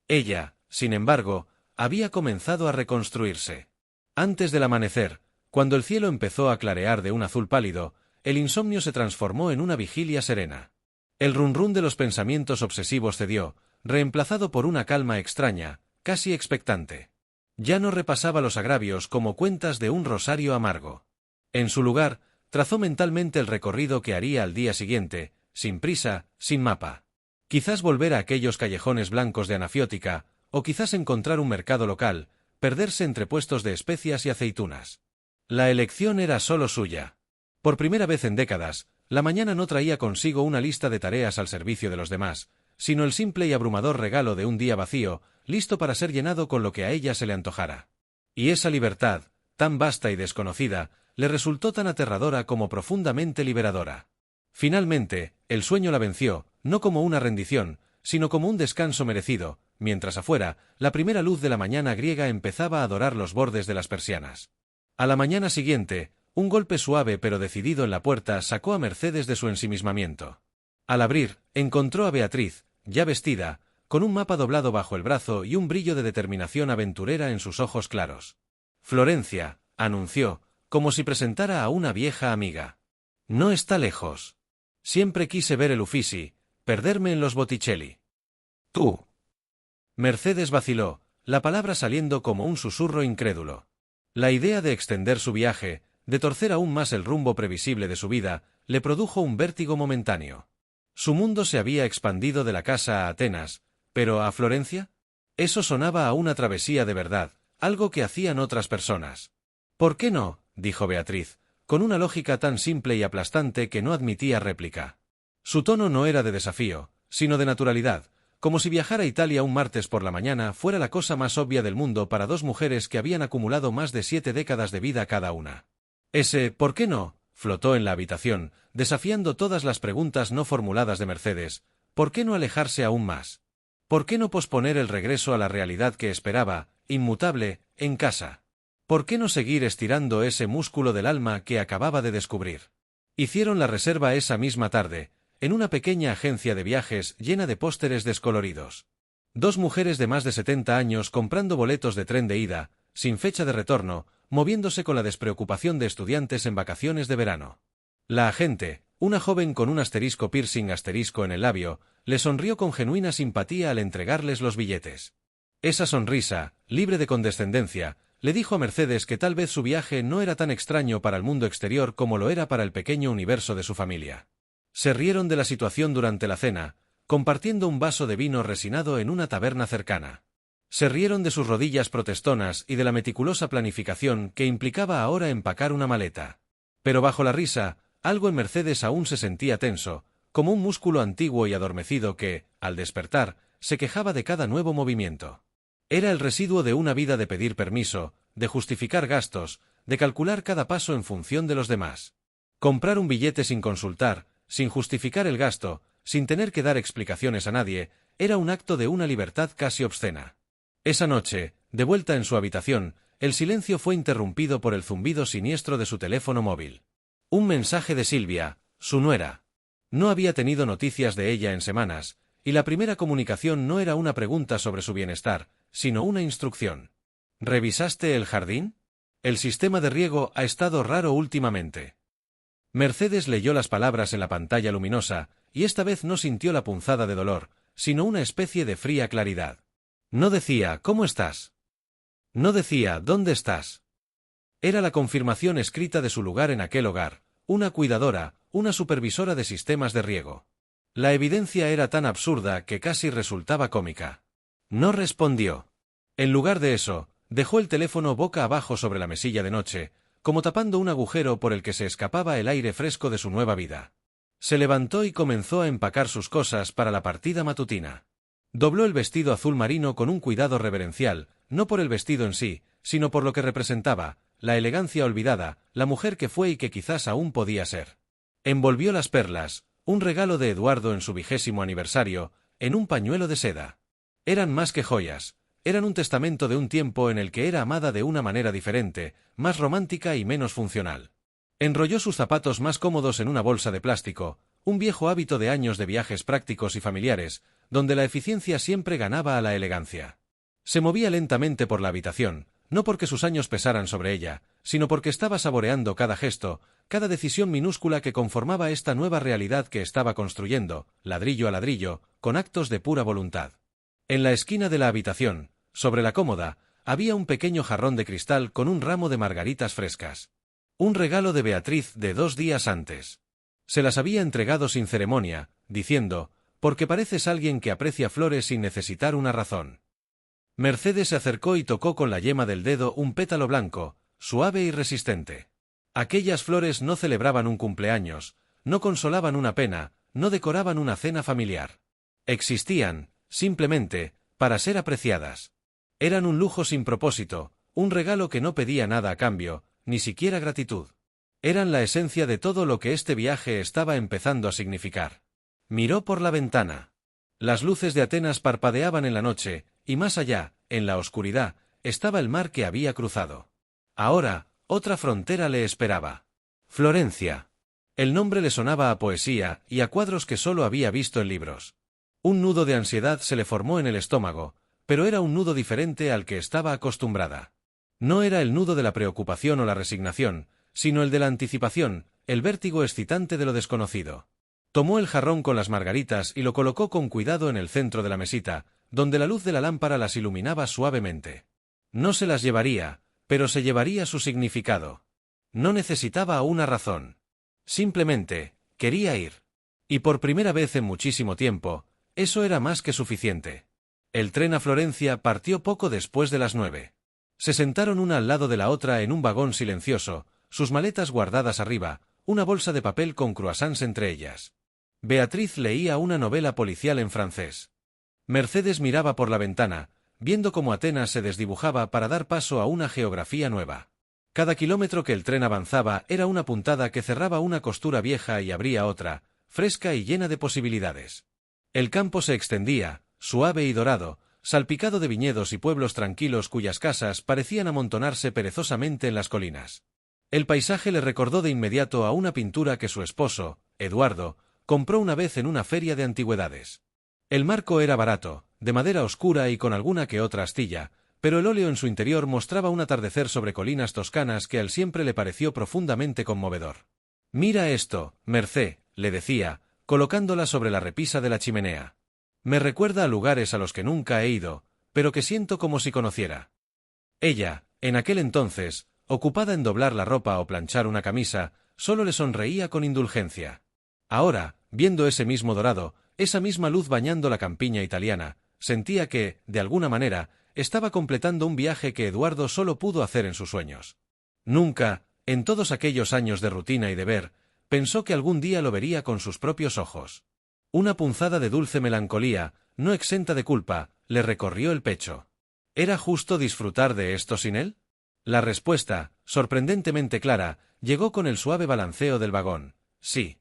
Ella, sin embargo, había comenzado a reconstruirse. Antes del amanecer, cuando el cielo empezó a clarear de un azul pálido, el insomnio se transformó en una vigilia serena. El runrún de los pensamientos obsesivos cedió, reemplazado por una calma extraña, casi expectante. Ya no repasaba los agravios como cuentas de un rosario amargo. En su lugar, trazó mentalmente el recorrido que haría al día siguiente, sin prisa, sin mapa. Quizás volver a aquellos callejones blancos de Anafiótica, o quizás encontrar un mercado local, perderse entre puestos de especias y aceitunas. La elección era solo suya. Por primera vez en décadas, la mañana no traía consigo una lista de tareas al servicio de los demás, sino el simple y abrumador regalo de un día vacío, listo para ser llenado con lo que a ella se le antojara. Y esa libertad, tan vasta y desconocida, le resultó tan aterradora como profundamente liberadora. Finalmente, el sueño la venció, no como una rendición, sino como un descanso merecido, mientras afuera, la primera luz de la mañana griega empezaba a dorar los bordes de las persianas. A la mañana siguiente, un golpe suave pero decidido en la puerta sacó a Mercedes de su ensimismamiento. Al abrir, encontró a Beatriz, ya vestida, con un mapa doblado bajo el brazo y un brillo de determinación aventurera en sus ojos claros. «Florencia», anunció, como si presentara a una vieja amiga. «No está lejos. Siempre quise ver el Uffizi, perderme en los Botticelli». «¿Tú?» Mercedes vaciló, la palabra saliendo como un susurro incrédulo. La idea de extender su viaje, de torcer aún más el rumbo previsible de su vida, le produjo un vértigo momentáneo. Su mundo se había expandido de la casa a Atenas, pero ¿a Florencia? Eso sonaba a una travesía de verdad, algo que hacían otras personas. ¿Por qué no?, dijo Beatriz, con una lógica tan simple y aplastante que no admitía réplica. Su tono no era de desafío, sino de naturalidad, como si viajar a Italia un martes por la mañana fuera la cosa más obvia del mundo para dos mujeres que habían acumulado más de 7 décadas de vida cada una. Ese «¿por qué no?», flotó en la habitación, desafiando todas las preguntas no formuladas de Mercedes. ¿Por qué no alejarse aún más? ¿Por qué no posponer el regreso a la realidad que esperaba, inmutable, en casa? ¿Por qué no seguir estirando ese músculo del alma que acababa de descubrir? Hicieron la reserva esa misma tarde, en una pequeña agencia de viajes llena de pósteres descoloridos. Dos mujeres de más de 70 años comprando boletos de tren de ida, sin fecha de retorno, moviéndose con la despreocupación de estudiantes en vacaciones de verano. La agente, una joven con un asterisco piercing asterisco en el labio, le sonrió con genuina simpatía al entregarles los billetes. Esa sonrisa, libre de condescendencia, le dijo a Mercedes que tal vez su viaje no era tan extraño para el mundo exterior como lo era para el pequeño universo de su familia. Se rieron de la situación durante la cena, compartiendo un vaso de vino resinado en una taberna cercana. Se rieron de sus rodillas protestonas y de la meticulosa planificación que implicaba ahora empacar una maleta. Pero bajo la risa, algo en Mercedes aún se sentía tenso, como un músculo antiguo y adormecido que, al despertar, se quejaba de cada nuevo movimiento. Era el residuo de una vida de pedir permiso, de justificar gastos, de calcular cada paso en función de los demás. Comprar un billete sin consultar, sin justificar el gasto, sin tener que dar explicaciones a nadie, era un acto de una libertad casi obscena. Esa noche, de vuelta en su habitación, el silencio fue interrumpido por el zumbido siniestro de su teléfono móvil. Un mensaje de Silvia, su nuera. No había tenido noticias de ella en semanas, y la primera comunicación no era una pregunta sobre su bienestar, sino una instrucción. ¿Revisaste el jardín? El sistema de riego ha estado raro últimamente. Mercedes leyó las palabras en la pantalla luminosa, y esta vez no sintió la punzada de dolor, sino una especie de fría claridad. No decía «¿Cómo estás?». No decía «¿Dónde estás?». Era la confirmación escrita de su lugar en aquel hogar, una cuidadora, una supervisora de sistemas de riego. La evidencia era tan absurda que casi resultaba cómica. No respondió. En lugar de eso, dejó el teléfono boca abajo sobre la mesilla de noche, como tapando un agujero por el que se escapaba el aire fresco de su nueva vida. Se levantó y comenzó a empacar sus cosas para la partida matutina. Dobló el vestido azul marino con un cuidado reverencial, no por el vestido en sí, sino por lo que representaba, la elegancia olvidada, la mujer que fue y que quizás aún podía ser. Envolvió las perlas, un regalo de Eduardo en su 20º aniversario, en un pañuelo de seda. Eran más que joyas, eran un testamento de un tiempo en el que era amada de una manera diferente, más romántica y menos funcional. Enrolló sus zapatos más cómodos en una bolsa de plástico, un viejo hábito de años de viajes prácticos y familiares, donde la eficiencia siempre ganaba a la elegancia. Se movía lentamente por la habitación, no porque sus años pesaran sobre ella, sino porque estaba saboreando cada gesto, cada decisión minúscula que conformaba esta nueva realidad que estaba construyendo, ladrillo a ladrillo, con actos de pura voluntad. En la esquina de la habitación, sobre la cómoda, había un pequeño jarrón de cristal con un ramo de margaritas frescas. Un regalo de Beatriz de 2 días antes. Se las había entregado sin ceremonia, diciendo, «Porque pareces alguien que aprecia flores sin necesitar una razón». Mercedes se acercó y tocó con la yema del dedo un pétalo blanco, suave y resistente. Aquellas flores no celebraban un cumpleaños, no consolaban una pena, no decoraban una cena familiar. Existían, simplemente, para ser apreciadas. Eran un lujo sin propósito, un regalo que no pedía nada a cambio, ni siquiera gratitud. Eran la esencia de todo lo que este viaje estaba empezando a significar. Miró por la ventana. Las luces de Atenas parpadeaban en la noche, y más allá, en la oscuridad, estaba el mar que había cruzado. Ahora, otra frontera le esperaba. Florencia. El nombre le sonaba a poesía y a cuadros que solo había visto en libros. Un nudo de ansiedad se le formó en el estómago, pero era un nudo diferente al que estaba acostumbrada. No era el nudo de la preocupación o la resignación, sino el de la anticipación, el vértigo excitante de lo desconocido. Tomó el jarrón con las margaritas y lo colocó con cuidado en el centro de la mesita, donde la luz de la lámpara las iluminaba suavemente. No se las llevaría, pero se llevaría su significado. No necesitaba una razón. Simplemente, quería ir. Y por primera vez en muchísimo tiempo, eso era más que suficiente. El tren a Florencia partió poco después de las 9. Se sentaron una al lado de la otra en un vagón silencioso, sus maletas guardadas arriba, una bolsa de papel con croissants entre ellas. Beatriz leía una novela policial en francés. Mercedes miraba por la ventana, viendo cómo Atenas se desdibujaba para dar paso a una geografía nueva. Cada kilómetro que el tren avanzaba era una puntada que cerraba una costura vieja y abría otra, fresca y llena de posibilidades. El campo se extendía, suave y dorado, salpicado de viñedos y pueblos tranquilos cuyas casas parecían amontonarse perezosamente en las colinas. El paisaje le recordó de inmediato a una pintura que su esposo, Eduardo, compró una vez en una feria de antigüedades. El marco era barato, de madera oscura y con alguna que otra astilla, pero el óleo en su interior mostraba un atardecer sobre colinas toscanas que a él siempre le pareció profundamente conmovedor. «Mira esto, Mercé», le decía, colocándola sobre la repisa de la chimenea. «Me recuerda a lugares a los que nunca he ido, pero que siento como si conociera». Ella, en aquel entonces, ocupada en doblar la ropa o planchar una camisa, solo le sonreía con indulgencia. Ahora, viendo ese mismo dorado, esa misma luz bañando la campiña italiana, sentía que, de alguna manera, estaba completando un viaje que Eduardo solo pudo hacer en sus sueños. Nunca, en todos aquellos años de rutina y deber, pensó que algún día lo vería con sus propios ojos. Una punzada de dulce melancolía, no exenta de culpa, le recorrió el pecho. ¿Era justo disfrutar de esto sin él? La respuesta, sorprendentemente clara, llegó con el suave balanceo del vagón. Sí.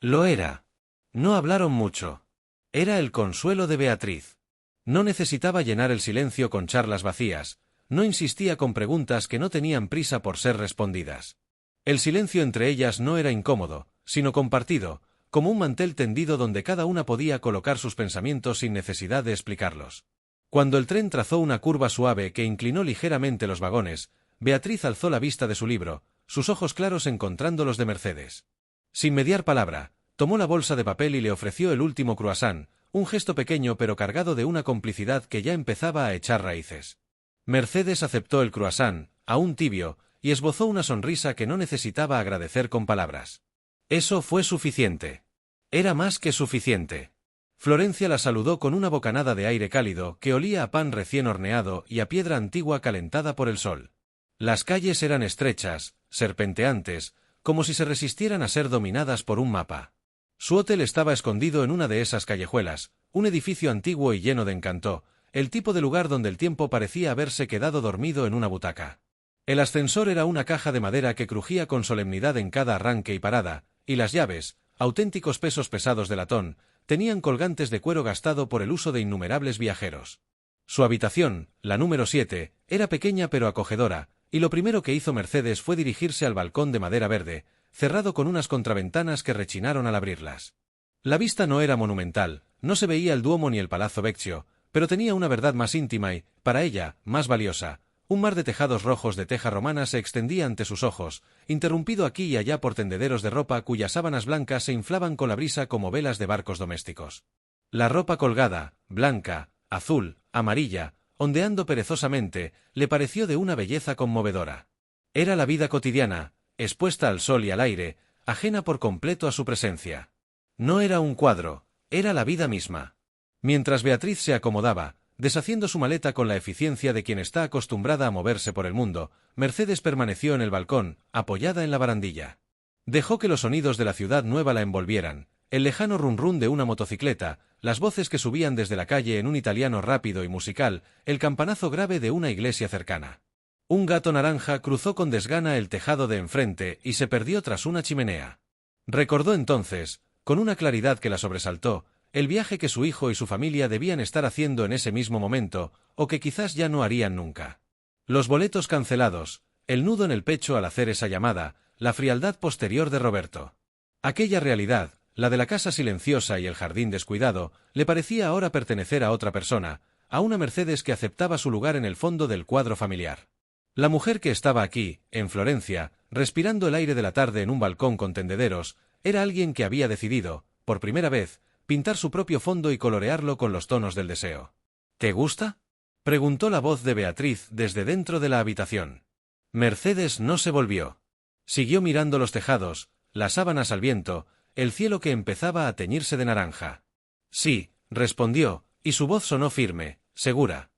Lo era. No hablaron mucho. Era el consuelo de Beatriz. No necesitaba llenar el silencio con charlas vacías, no insistía con preguntas que no tenían prisa por ser respondidas. El silencio entre ellas no era incómodo, sino compartido, como un mantel tendido donde cada una podía colocar sus pensamientos sin necesidad de explicarlos. Cuando el tren trazó una curva suave que inclinó ligeramente los vagones, Beatriz alzó la vista de su libro, sus ojos claros encontrando los de Mercedes. Sin mediar palabra, tomó la bolsa de papel y le ofreció el último croissant, un gesto pequeño pero cargado de una complicidad que ya empezaba a echar raíces. Mercedes aceptó el croissant, aún tibio, y esbozó una sonrisa que no necesitaba agradecer con palabras. Eso fue suficiente. Era más que suficiente. Florencia la saludó con una bocanada de aire cálido que olía a pan recién horneado y a piedra antigua calentada por el sol. Las calles eran estrechas, serpenteantes, como si se resistieran a ser dominadas por un mapa. Su hotel estaba escondido en una de esas callejuelas, un edificio antiguo y lleno de encanto, el tipo de lugar donde el tiempo parecía haberse quedado dormido en una butaca. El ascensor era una caja de madera que crujía con solemnidad en cada arranque y parada, y las llaves, auténticos pesos pesados de latón, tenían colgantes de cuero gastado por el uso de innumerables viajeros. Su habitación, la número 7, era pequeña pero acogedora, y lo primero que hizo Mercedes fue dirigirse al balcón de madera verde, cerrado con unas contraventanas que rechinaron al abrirlas. La vista no era monumental, no se veía el Duomo ni el Palazzo Vecchio, pero tenía una verdad más íntima y, para ella, más valiosa. Un mar de tejados rojos de teja romana se extendía ante sus ojos, interrumpido aquí y allá por tendederos de ropa cuyas sábanas blancas se inflaban con la brisa como velas de barcos domésticos. La ropa colgada, blanca, azul, amarilla, ondeando perezosamente, le pareció de una belleza conmovedora. Era la vida cotidiana, expuesta al sol y al aire, ajena por completo a su presencia. No era un cuadro, era la vida misma. Mientras Beatriz se acomodaba, deshaciendo su maleta con la eficiencia de quien está acostumbrada a moverse por el mundo, Mercedes permaneció en el balcón, apoyada en la barandilla. Dejó que los sonidos de la ciudad nueva la envolvieran, el lejano run-run de una motocicleta, las voces que subían desde la calle en un italiano rápido y musical, el campanazo grave de una iglesia cercana. Un gato naranja cruzó con desgana el tejado de enfrente y se perdió tras una chimenea. Recordó entonces, con una claridad que la sobresaltó, el viaje que su hijo y su familia debían estar haciendo en ese mismo momento, o que quizás ya no harían nunca. Los boletos cancelados, el nudo en el pecho al hacer esa llamada, la frialdad posterior de Roberto. Aquella realidad, la de la casa silenciosa y el jardín descuidado, le parecía ahora pertenecer a otra persona, a una Mercedes que aceptaba su lugar en el fondo del cuadro familiar. La mujer que estaba aquí, en Florencia, respirando el aire de la tarde en un balcón con tendederos, era alguien que había decidido, por primera vez, pintar su propio fondo y colorearlo con los tonos del deseo. ¿Te gusta?, preguntó la voz de Beatriz desde dentro de la habitación. Mercedes no se volvió. Siguió mirando los tejados, las sábanas al viento, el cielo que empezaba a teñirse de naranja. Sí, respondió, y su voz sonó firme, segura.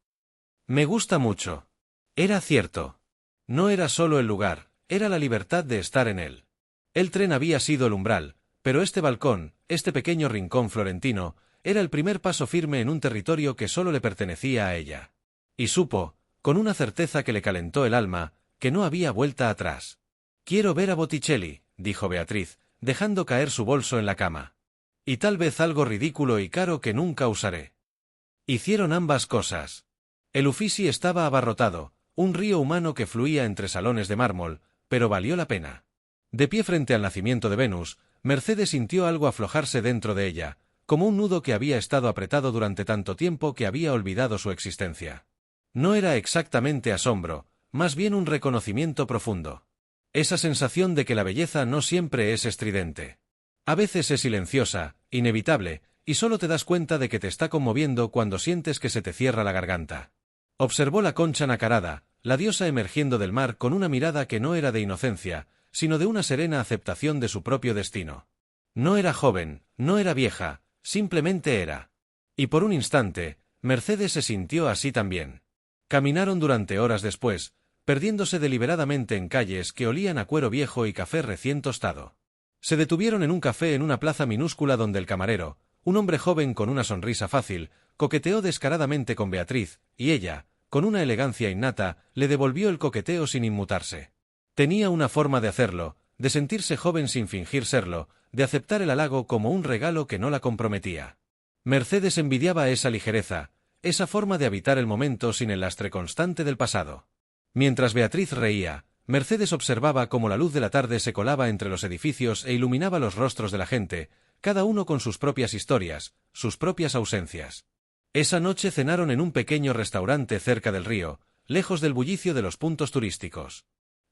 Me gusta mucho. Era cierto. No era solo el lugar, era la libertad de estar en él. El tren había sido el umbral, pero este balcón, este pequeño rincón florentino, era el primer paso firme en un territorio que solo le pertenecía a ella. Y supo, con una certeza que le calentó el alma, que no había vuelta atrás. Quiero ver a Botticelli, dijo Beatriz, dejando caer su bolso en la cama. Y tal vez algo ridículo y caro que nunca usaré. Hicieron ambas cosas. El Uffizi estaba abarrotado, un río humano que fluía entre salones de mármol, pero valió la pena. De pie frente al nacimiento de Venus, Mercedes sintió algo aflojarse dentro de ella, como un nudo que había estado apretado durante tanto tiempo que había olvidado su existencia. No era exactamente asombro, más bien un reconocimiento profundo. Esa sensación de que la belleza no siempre es estridente. A veces es silenciosa, inevitable, y solo te das cuenta de que te está conmoviendo cuando sientes que se te cierra la garganta. Observó la concha nacarada, la diosa emergiendo del mar con una mirada que no era de inocencia, sino de una serena aceptación de su propio destino. No era joven, no era vieja, simplemente era. Y por un instante, Mercedes se sintió así también. Caminaron durante horas después, perdiéndose deliberadamente en calles que olían a cuero viejo y café recién tostado. Se detuvieron en un café en una plaza minúscula donde el camarero, un hombre joven con una sonrisa fácil, coqueteó descaradamente con Beatriz, y ella, con una elegancia innata, le devolvió el coqueteo sin inmutarse. Tenía una forma de hacerlo, de sentirse joven sin fingir serlo, de aceptar el halago como un regalo que no la comprometía. Mercedes envidiaba esa ligereza, esa forma de habitar el momento sin el lastre constante del pasado. Mientras Beatriz reía, Mercedes observaba cómo la luz de la tarde se colaba entre los edificios e iluminaba los rostros de la gente, cada uno con sus propias historias, sus propias ausencias. Esa noche cenaron en un pequeño restaurante cerca del río, lejos del bullicio de los puntos turísticos.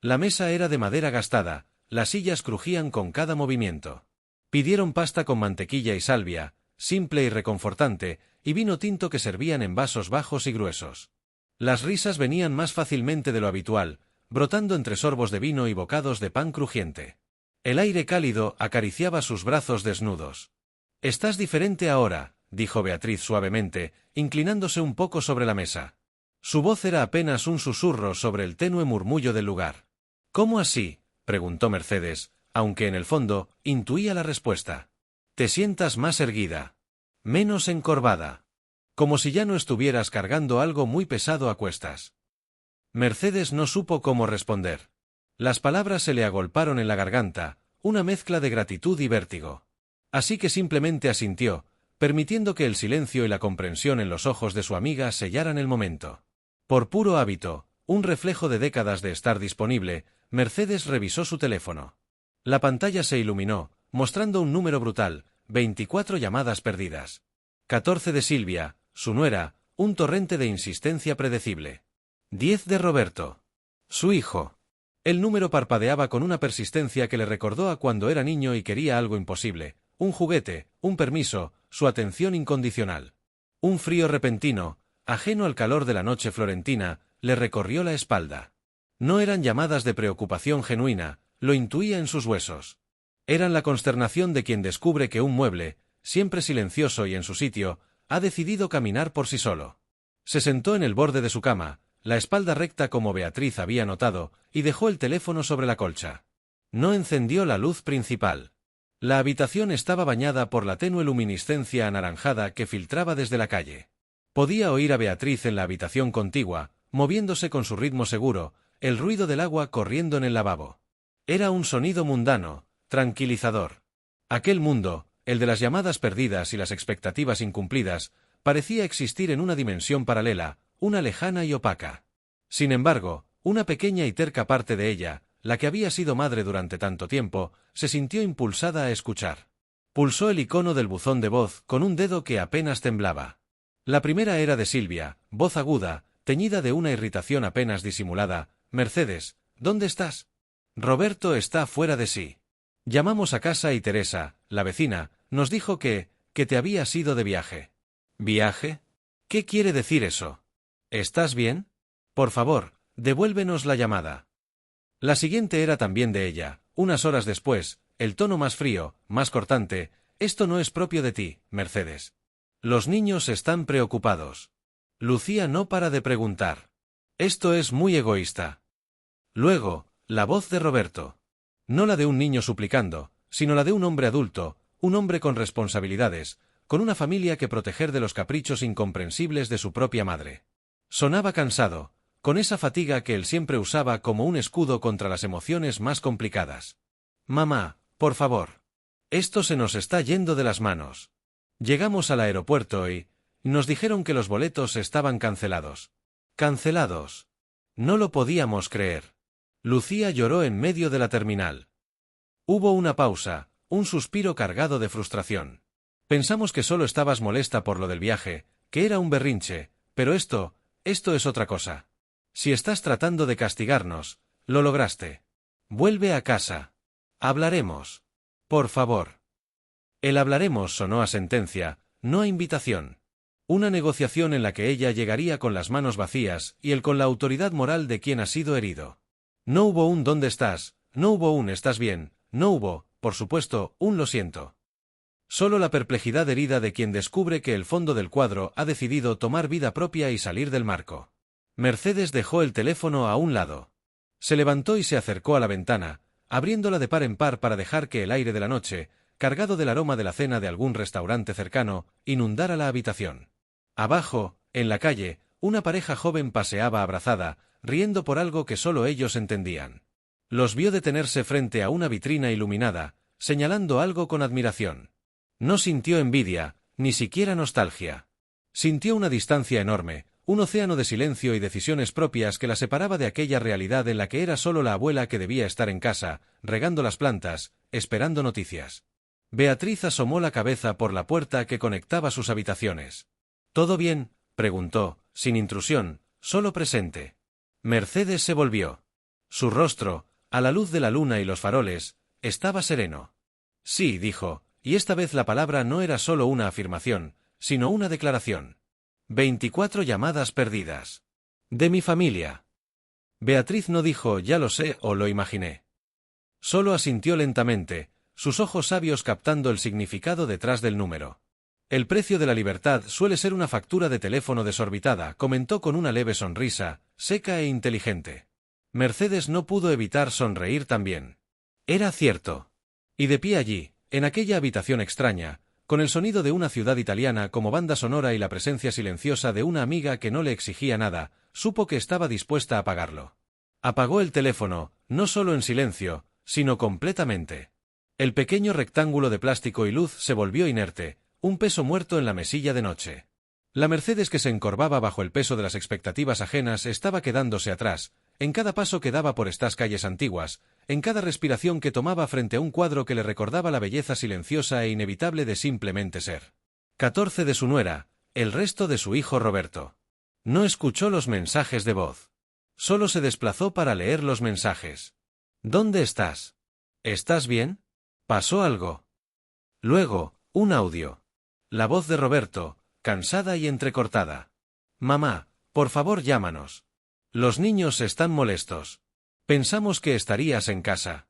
La mesa era de madera gastada, las sillas crujían con cada movimiento. Pidieron pasta con mantequilla y salvia, simple y reconfortante, y vino tinto que servían en vasos bajos y gruesos. Las risas venían más fácilmente de lo habitual, brotando entre sorbos de vino y bocados de pan crujiente. El aire cálido acariciaba sus brazos desnudos. «Estás diferente ahora», dijo Beatriz suavemente, inclinándose un poco sobre la mesa. Su voz era apenas un susurro sobre el tenue murmullo del lugar. «¿Cómo así?», preguntó Mercedes, aunque en el fondo intuía la respuesta. «Te sientas más erguida. Menos encorvada. Como si ya no estuvieras cargando algo muy pesado a cuestas». Mercedes no supo cómo responder. Las palabras se le agolparon en la garganta, una mezcla de gratitud y vértigo. Así que simplemente asintió, permitiendo que el silencio y la comprensión en los ojos de su amiga sellaran el momento. Por puro hábito, un reflejo de décadas de estar disponible, Mercedes revisó su teléfono. La pantalla se iluminó, mostrando un número brutal, 24 llamadas perdidas. 14 de Silvia, su nuera, un torrente de insistencia predecible. 10 de Roberto, su hijo. El número parpadeaba con una persistencia que le recordó a cuando era niño y quería algo imposible, un juguete, un permiso, su atención incondicional. Un frío repentino, ajeno al calor de la noche florentina, le recorrió la espalda. No eran llamadas de preocupación genuina, lo intuía en sus huesos. Eran la consternación de quien descubre que un mueble, siempre silencioso y en su sitio, ha decidido caminar por sí solo. Se sentó en el borde de su cama, la espalda recta como Beatriz había notado, y dejó el teléfono sobre la colcha. No encendió la luz principal. La habitación estaba bañada por la tenue luminiscencia anaranjada que filtraba desde la calle. Podía oír a Beatriz en la habitación contigua, moviéndose con su ritmo seguro, el ruido del agua corriendo en el lavabo. Era un sonido mundano, tranquilizador. Aquel mundo, el de las llamadas perdidas y las expectativas incumplidas, parecía existir en una dimensión paralela, una lejana y opaca. Sin embargo, una pequeña y terca parte de ella, la que había sido madre durante tanto tiempo, se sintió impulsada a escuchar. Pulsó el icono del buzón de voz con un dedo que apenas temblaba. La primera era de Silvia, voz aguda, teñida de una irritación apenas disimulada. «Mercedes, ¿dónde estás? Roberto está fuera de sí. Llamamos a casa y Teresa, la vecina, nos dijo que te habías ido de viaje. ¿Viaje? ¿Qué quiere decir eso? ¿Estás bien? Por favor, devuélvenos la llamada. La siguiente era también de ella, unas horas después, el tono más frío, más cortante. Esto no es propio de ti, Mercedes. Los niños están preocupados. Lucía no para de preguntar. Esto es muy egoísta. Luego, la voz de Roberto. No la de un niño suplicando, sino la de un hombre adulto, un hombre con responsabilidades, con una familia que proteger de los caprichos incomprensibles de su propia madre. Sonaba cansado, con esa fatiga que él siempre usaba como un escudo contra las emociones más complicadas. Mamá, por favor. Esto se nos está yendo de las manos. Llegamos al aeropuerto y nos dijeron que los boletos estaban cancelados. ¿Cancelados? No lo podíamos creer. Lucía lloró en medio de la terminal. Hubo una pausa, un suspiro cargado de frustración. Pensamos que solo estabas molesta por lo del viaje, que era un berrinche, pero esto es otra cosa. Si estás tratando de castigarnos, lo lograste. Vuelve a casa. Hablaremos. Por favor. El hablaremos sonó a sentencia, no a invitación. Una negociación en la que ella llegaría con las manos vacías y él con la autoridad moral de quien ha sido herido. No hubo un ¿dónde estás?, no hubo un ¿estás bien?, no hubo, por supuesto, un lo siento. Solo la perplejidad herida de quien descubre que el fondo del cuadro ha decidido tomar vida propia y salir del marco. Mercedes dejó el teléfono a un lado. Se levantó y se acercó a la ventana, abriéndola de par en par para dejar que el aire de la noche, cargado del aroma de la cena de algún restaurante cercano, inundara la habitación. Abajo, en la calle, una pareja joven paseaba abrazada, riendo por algo que solo ellos entendían. Los vio detenerse frente a una vitrina iluminada, señalando algo con admiración. No sintió envidia, ni siquiera nostalgia. Sintió una distancia enorme, un océano de silencio y decisiones propias que la separaba de aquella realidad en la que era solo la abuela que debía estar en casa, regando las plantas, esperando noticias. Beatriz asomó la cabeza por la puerta que conectaba sus habitaciones. ¿Todo bien?, preguntó, sin intrusión, solo presente. Mercedes se volvió. Su rostro, a la luz de la luna y los faroles, estaba sereno. Sí, dijo, y esta vez la palabra no era solo una afirmación, sino una declaración. 24 llamadas perdidas. De mi familia. Beatriz no dijo ya lo sé o lo imaginé. Solo asintió lentamente, sus ojos sabios captando el significado detrás del número. El precio de la libertad suele ser una factura de teléfono desorbitada, comentó con una leve sonrisa, seca e inteligente. Mercedes no pudo evitar sonreír también. Era cierto. Y de pie allí, en aquella habitación extraña, con el sonido de una ciudad italiana como banda sonora y la presencia silenciosa de una amiga que no le exigía nada, supo que estaba dispuesta a pagarlo. Apagó el teléfono, no solo en silencio, sino completamente. El pequeño rectángulo de plástico y luz se volvió inerte, un peso muerto en la mesilla de noche. La Mercedes que se encorvaba bajo el peso de las expectativas ajenas estaba quedándose atrás, en cada paso que daba por estas calles antiguas, en cada respiración que tomaba frente a un cuadro que le recordaba la belleza silenciosa e inevitable de simplemente ser. 14 de su nuera, el resto de su hijo Roberto. No escuchó los mensajes de voz. Solo se desplazó para leer los mensajes. ¿Dónde estás? ¿Estás bien? ¿Pasó algo? Luego, un audio. La voz de Roberto, cansada y entrecortada. Mamá, por favor llámanos. Los niños están molestos. Pensamos que estarías en casa.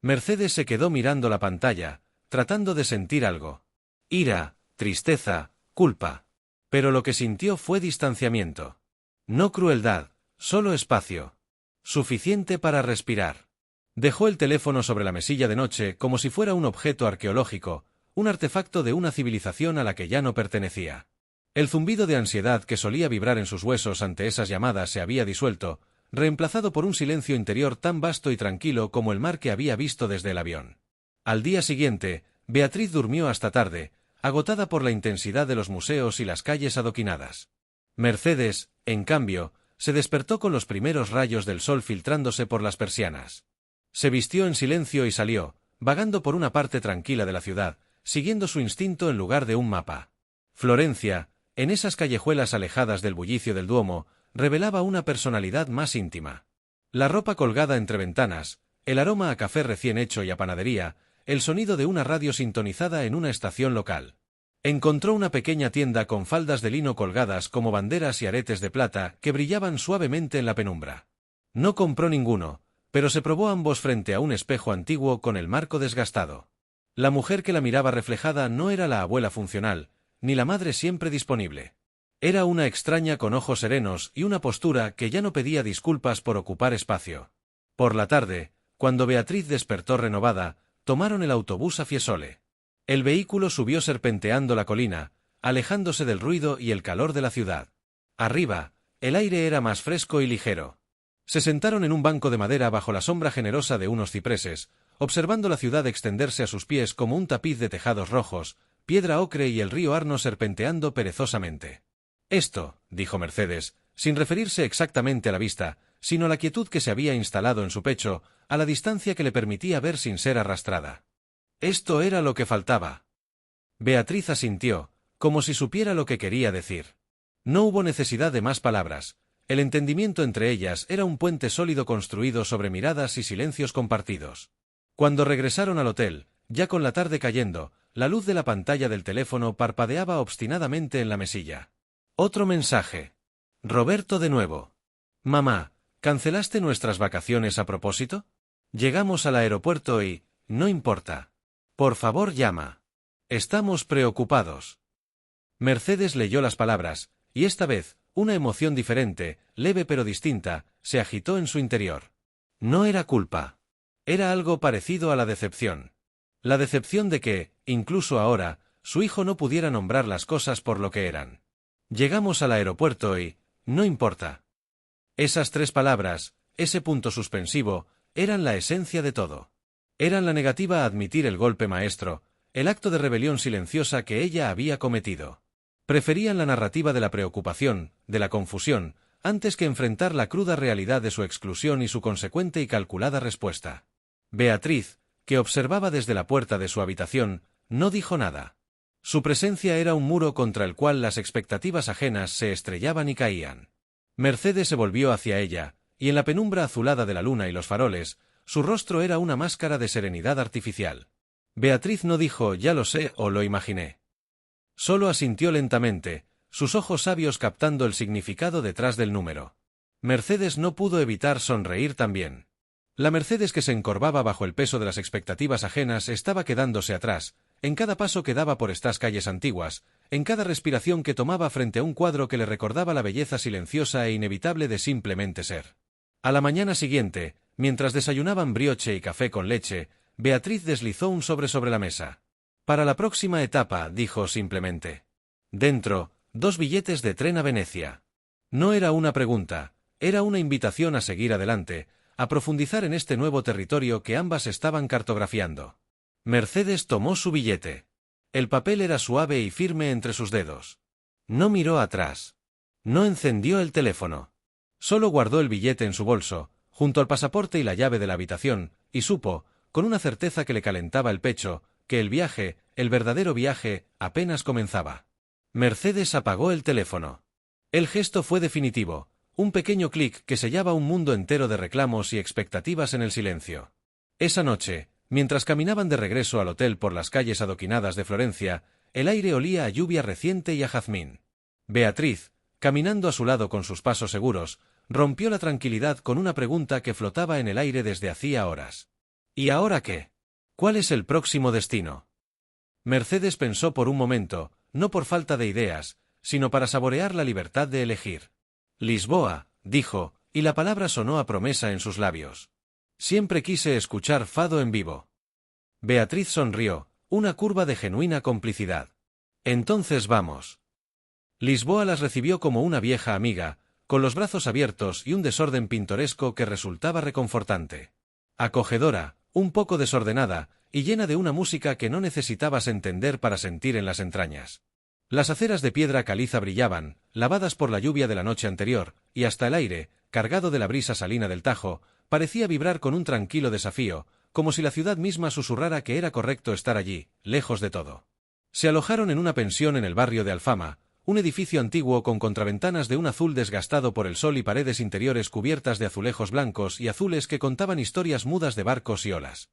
Mercedes se quedó mirando la pantalla, tratando de sentir algo. Ira, tristeza, culpa. Pero lo que sintió fue distanciamiento. No crueldad, solo espacio. Suficiente para respirar. Dejó el teléfono sobre la mesilla de noche como si fuera un objeto arqueológico, un artefacto de una civilización a la que ya no pertenecía. El zumbido de ansiedad que solía vibrar en sus huesos ante esas llamadas se había disuelto, reemplazado por un silencio interior tan vasto y tranquilo como el mar que había visto desde el avión. Al día siguiente, Beatriz durmió hasta tarde, agotada por la intensidad de los museos y las calles adoquinadas. Mercedes, en cambio, se despertó con los primeros rayos del sol filtrándose por las persianas. Se vistió en silencio y salió, vagando por una parte tranquila de la ciudad, siguiendo su instinto en lugar de un mapa. Florencia, en esas callejuelas alejadas del bullicio del Duomo, revelaba una personalidad más íntima. La ropa colgada entre ventanas, el aroma a café recién hecho y a panadería, el sonido de una radio sintonizada en una estación local. Encontró una pequeña tienda con faldas de lino colgadas como banderas y aretes de plata que brillaban suavemente en la penumbra. No compró ninguno, pero se probó ambos frente a un espejo antiguo con el marco desgastado. La mujer que la miraba reflejada no era la abuela funcional, ni la madre siempre disponible. Era una extraña con ojos serenos y una postura que ya no pedía disculpas por ocupar espacio. Por la tarde, cuando Beatriz despertó renovada, tomaron el autobús a Fiesole. El vehículo subió serpenteando la colina, alejándose del ruido y el calor de la ciudad. Arriba, el aire era más fresco y ligero. Se sentaron en un banco de madera bajo la sombra generosa de unos cipreses, observando la ciudad extenderse a sus pies como un tapiz de tejados rojos, piedra ocre y el río Arno serpenteando perezosamente. Esto, dijo Mercedes, sin referirse exactamente a la vista, sino a la quietud que se había instalado en su pecho, a la distancia que le permitía ver sin ser arrastrada. Esto era lo que faltaba. Beatriz asintió, como si supiera lo que quería decir. No hubo necesidad de más palabras. El entendimiento entre ellas era un puente sólido construido sobre miradas y silencios compartidos. Cuando regresaron al hotel, ya con la tarde cayendo, la luz de la pantalla del teléfono parpadeaba obstinadamente en la mesilla. Otro mensaje. Roberto de nuevo. Mamá, ¿cancelaste nuestras vacaciones a propósito? Llegamos al aeropuerto y, no importa. Por favor llama. Estamos preocupados. Mercedes leyó las palabras, y esta vez, una emoción diferente, leve pero distinta, se agitó en su interior. No era culpa. Era algo parecido a la decepción. La decepción de que, incluso ahora, su hijo no pudiera nombrar las cosas por lo que eran. Llegamos al aeropuerto y, no importa. Esas tres palabras, ese punto suspensivo, eran la esencia de todo. Eran la negativa a admitir el golpe maestro, el acto de rebelión silenciosa que ella había cometido. Preferían la narrativa de la preocupación, de la confusión, antes que enfrentar la cruda realidad de su exclusión y su consecuente y calculada respuesta. Beatriz, que observaba desde la puerta de su habitación, no dijo nada. Su presencia era un muro contra el cual las expectativas ajenas se estrellaban y caían. Mercedes se volvió hacia ella, y en la penumbra azulada de la luna y los faroles, su rostro era una máscara de serenidad artificial. Beatriz no dijo «ya lo sé» o «lo imaginé». Solo asintió lentamente, sus ojos sabios captando el significado detrás del número. Mercedes no pudo evitar sonreír también. La Mercedes que se encorvaba bajo el peso de las expectativas ajenas estaba quedándose atrás, en cada paso que daba por estas calles antiguas, en cada respiración que tomaba frente a un cuadro que le recordaba la belleza silenciosa e inevitable de simplemente ser. A la mañana siguiente, mientras desayunaban brioche y café con leche, Beatriz deslizó un sobre la mesa. Para la próxima etapa, dijo simplemente. Dentro, 2 billetes de tren a Venecia. No era una pregunta, era una invitación a seguir adelante, a profundizar en este nuevo territorio que ambas estaban cartografiando. Mercedes tomó su billete. El papel era suave y firme entre sus dedos. No miró atrás. No encendió el teléfono. Solo guardó el billete en su bolso, junto al pasaporte y la llave de la habitación, y supo, con una certeza que le calentaba el pecho, que el viaje, el verdadero viaje, apenas comenzaba. Mercedes apagó el teléfono. El gesto fue definitivo, un pequeño clic que sellaba un mundo entero de reclamos y expectativas en el silencio. Esa noche, mientras caminaban de regreso al hotel por las calles adoquinadas de Florencia, el aire olía a lluvia reciente y a jazmín. Beatriz, caminando a su lado con sus pasos seguros, rompió la tranquilidad con una pregunta que flotaba en el aire desde hacía horas. ¿Y ahora qué? ¿Cuál es el próximo destino? Mercedes pensó por un momento, no por falta de ideas, sino para saborear la libertad de elegir. Lisboa, dijo, y la palabra sonó a promesa en sus labios. Siempre quise escuchar fado en vivo. Beatriz sonrió, una curva de genuina complicidad. Entonces vamos. Lisboa las recibió como una vieja amiga, con los brazos abiertos y un desorden pintoresco que resultaba reconfortante. Acogedora, un poco desordenada, y llena de una música que no necesitabas entender para sentir en las entrañas. Las aceras de piedra caliza brillaban, lavadas por la lluvia de la noche anterior, y hasta el aire, cargado de la brisa salina del Tajo, parecía vibrar con un tranquilo desafío, como si la ciudad misma susurrara que era correcto estar allí, lejos de todo. Se alojaron en una pensión en el barrio de Alfama, un edificio antiguo con contraventanas de un azul desgastado por el sol y paredes interiores cubiertas de azulejos blancos y azules que contaban historias mudas de barcos y olas.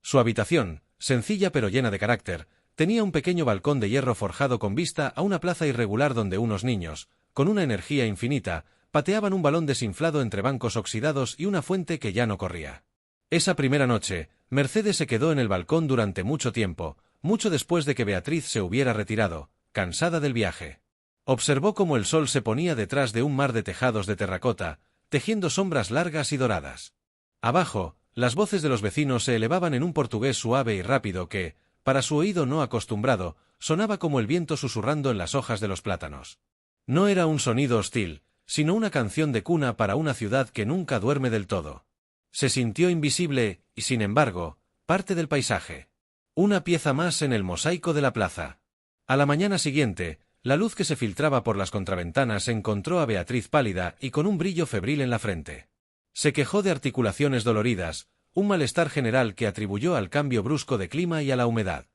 Su habitación, sencilla pero llena de carácter, tenía un pequeño balcón de hierro forjado con vista a una plaza irregular donde unos niños, con una energía infinita, pateaban un balón desinflado entre bancos oxidados y una fuente que ya no corría. Esa primera noche, Mercedes se quedó en el balcón durante mucho tiempo, mucho después de que Beatriz se hubiera retirado, cansada del viaje. Observó cómo el sol se ponía detrás de un mar de tejados de terracota, tejiendo sombras largas y doradas. Abajo, las voces de los vecinos se elevaban en un portugués suave y rápido que, para su oído no acostumbrado, sonaba como el viento susurrando en las hojas de los plátanos. No era un sonido hostil, sino una canción de cuna para una ciudad que nunca duerme del todo. Se sintió invisible y, sin embargo, parte del paisaje. Una pieza más en el mosaico de la plaza. A la mañana siguiente, la luz que se filtraba por las contraventanas encontró a Beatriz pálida y con un brillo febril en la frente. Se quejó de articulaciones doloridas, un malestar general que atribuyó al cambio brusco de clima y a la humedad.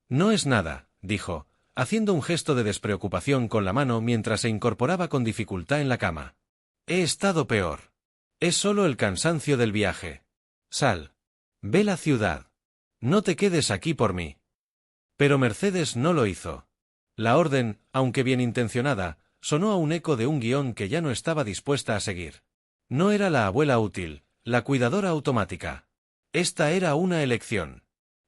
No es nada, dijo, haciendo un gesto de despreocupación con la mano mientras se incorporaba con dificultad en la cama. He estado peor. Es solo el cansancio del viaje. Sal. Ve la ciudad. No te quedes aquí por mí. Pero Mercedes no lo hizo. La orden, aunque bien intencionada, sonó a un eco de un guión que ya no estaba dispuesta a seguir. No era la abuela útil, la cuidadora automática. Esta era una elección.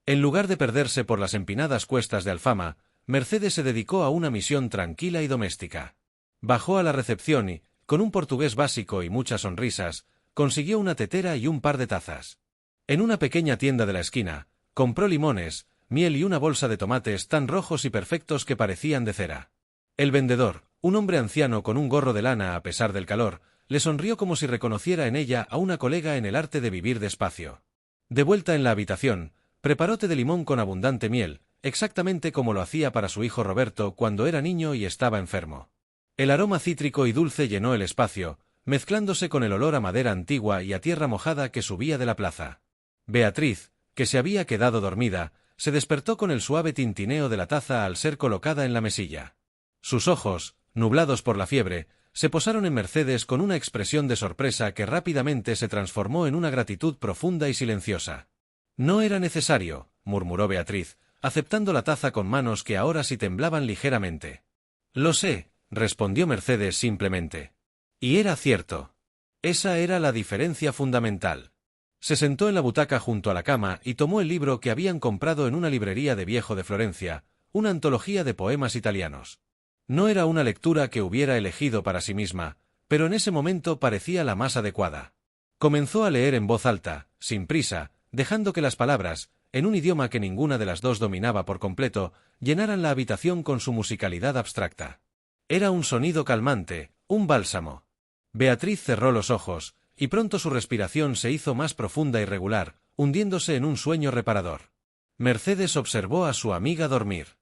En lugar de perderse por las empinadas cuestas de Alfama, Mercedes se dedicó a una misión tranquila y doméstica. Bajó a la recepción y, con un portugués básico y muchas sonrisas, consiguió una tetera y un par de tazas. En una pequeña tienda de la esquina, compró limones, miel y una bolsa de tomates tan rojos y perfectos que parecían de cera. El vendedor, un hombre anciano con un gorro de lana a pesar del calor, le sonrió como si reconociera en ella a una colega en el arte de vivir despacio. De vuelta en la habitación, preparó té de limón con abundante miel, exactamente como lo hacía para su hijo Roberto cuando era niño y estaba enfermo. El aroma cítrico y dulce llenó el espacio, mezclándose con el olor a madera antigua y a tierra mojada que subía de la plaza. Beatriz, que se había quedado dormida, se despertó con el suave tintineo de la taza al ser colocada en la mesilla. Sus ojos, nublados por la fiebre, se posaron en Mercedes con una expresión de sorpresa que rápidamente se transformó en una gratitud profunda y silenciosa. No era necesario, murmuró Beatriz, aceptando la taza con manos que ahora sí temblaban ligeramente. Lo sé, respondió Mercedes simplemente. Y era cierto. Esa era la diferencia fundamental. Se sentó en la butaca junto a la cama y tomó el libro que habían comprado en una librería de viejo de Florencia, una antología de poemas italianos. No era una lectura que hubiera elegido para sí misma, pero en ese momento parecía la más adecuada. Comenzó a leer en voz alta, sin prisa, dejando que las palabras, en un idioma que ninguna de las dos dominaba por completo, llenaran la habitación con su musicalidad abstracta. Era un sonido calmante, un bálsamo. Beatriz cerró los ojos, y pronto su respiración se hizo más profunda y regular, hundiéndose en un sueño reparador. Mercedes observó a su amiga dormir.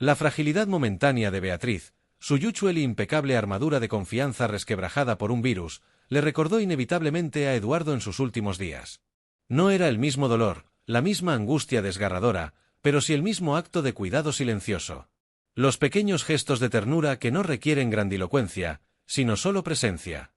La fragilidad momentánea de Beatriz, su usual y impecable armadura de confianza resquebrajada por un virus, le recordó inevitablemente a Eduardo en sus últimos días. No era el mismo dolor, la misma angustia desgarradora, pero sí el mismo acto de cuidado silencioso. Los pequeños gestos de ternura que no requieren grandilocuencia, sino solo presencia.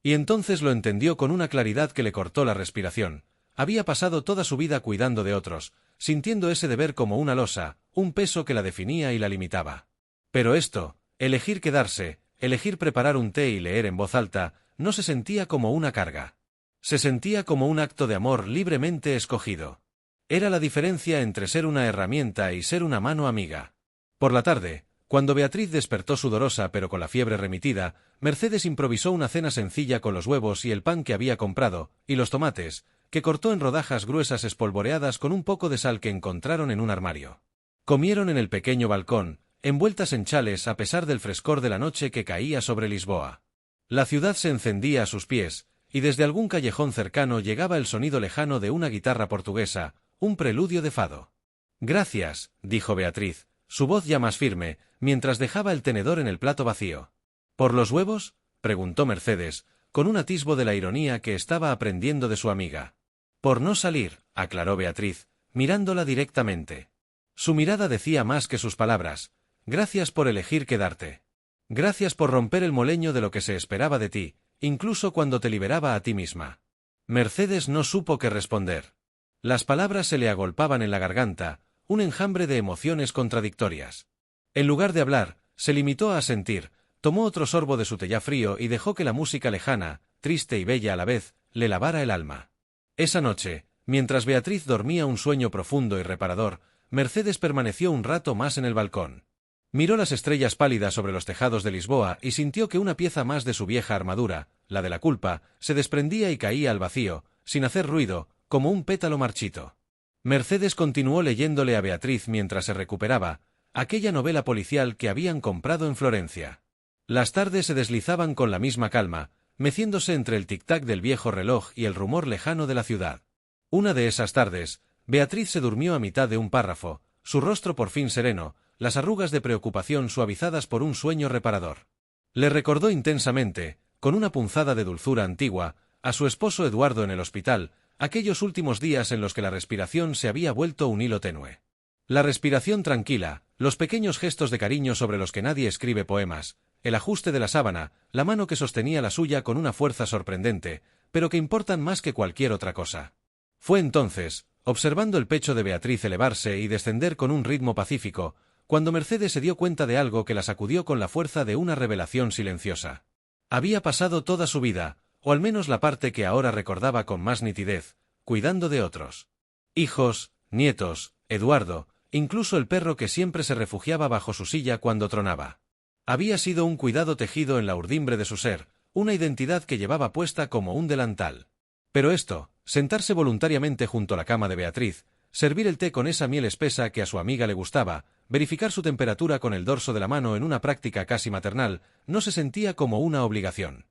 Y entonces lo entendió con una claridad que le cortó la respiración. Había pasado toda su vida cuidando de otros, sintiendo ese deber como una losa, un peso que la definía y la limitaba. Pero esto, elegir quedarse, elegir preparar un té y leer en voz alta, no se sentía como una carga. Se sentía como un acto de amor libremente escogido. Era la diferencia entre ser una herramienta y ser una mano amiga. Por la tarde, cuando Beatriz despertó sudorosa pero con la fiebre remitida, Mercedes improvisó una cena sencilla con los huevos y el pan que había comprado, y los tomates, que cortó en rodajas gruesas espolvoreadas con un poco de sal que encontraron en un armario. Comieron en el pequeño balcón, envueltas en chales a pesar del frescor de la noche que caía sobre Lisboa. La ciudad se encendía a sus pies, y desde algún callejón cercano llegaba el sonido lejano de una guitarra portuguesa, un preludio de fado. Gracias, dijo Beatriz, su voz ya más firme, mientras dejaba el tenedor en el plato vacío. ¿Por los huevos?, preguntó Mercedes, con un atisbo de la ironía que estaba aprendiendo de su amiga. Por no salir, aclaró Beatriz, mirándola directamente. Su mirada decía más que sus palabras. Gracias por elegir quedarte. Gracias por romper el moleño de lo que se esperaba de ti, incluso cuando te liberaba a ti misma. Mercedes no supo qué responder. Las palabras se le agolpaban en la garganta, un enjambre de emociones contradictorias. En lugar de hablar, se limitó a asentir, tomó otro sorbo de su tellá frío y dejó que la música lejana, triste y bella a la vez, le lavara el alma. Esa noche, mientras Beatriz dormía un sueño profundo y reparador, Mercedes permaneció un rato más en el balcón. Miró las estrellas pálidas sobre los tejados de Lisboa y sintió que una pieza más de su vieja armadura, la de la culpa, se desprendía y caía al vacío, sin hacer ruido, como un pétalo marchito. Mercedes continuó leyéndole a Beatriz mientras se recuperaba, aquella novela policial que habían comprado en Florencia. Las tardes se deslizaban con la misma calma, meciéndose entre el tic-tac del viejo reloj y el rumor lejano de la ciudad. Una de esas tardes, Beatriz se durmió a mitad de un párrafo, su rostro por fin sereno, las arrugas de preocupación suavizadas por un sueño reparador. Le recordó intensamente, con una punzada de dulzura antigua, a su esposo Eduardo en el hospital, aquellos últimos días en los que la respiración se había vuelto un hilo tenue. La respiración tranquila, los pequeños gestos de cariño sobre los que nadie escribe poemas, el ajuste de la sábana, la mano que sostenía la suya con una fuerza sorprendente, pero que importan más que cualquier otra cosa. Fue entonces, observando el pecho de Beatriz elevarse y descender con un ritmo pacífico, cuando Mercedes se dio cuenta de algo que la sacudió con la fuerza de una revelación silenciosa. Había pasado toda su vida, o al menos la parte que ahora recordaba con más nitidez, cuidando de otros. Hijos, nietos, Eduardo, incluso el perro que siempre se refugiaba bajo su silla cuando tronaba. Había sido un cuidado tejido en la urdimbre de su ser, una identidad que llevaba puesta como un delantal. Pero esto, sentarse voluntariamente junto a la cama de Beatriz, servir el té con esa miel espesa que a su amiga le gustaba, verificar su temperatura con el dorso de la mano en una práctica casi maternal, no se sentía como una obligación.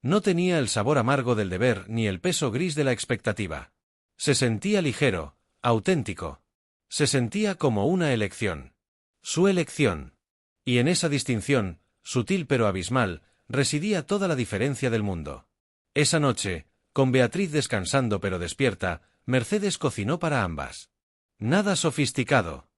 No tenía el sabor amargo del deber ni el peso gris de la expectativa. Se sentía ligero, auténtico. Se sentía como una elección. Su elección. Y en esa distinción, sutil pero abismal, residía toda la diferencia del mundo. Esa noche, con Beatriz descansando pero despierta, Mercedes cocinó para ambas. Nada sofisticado.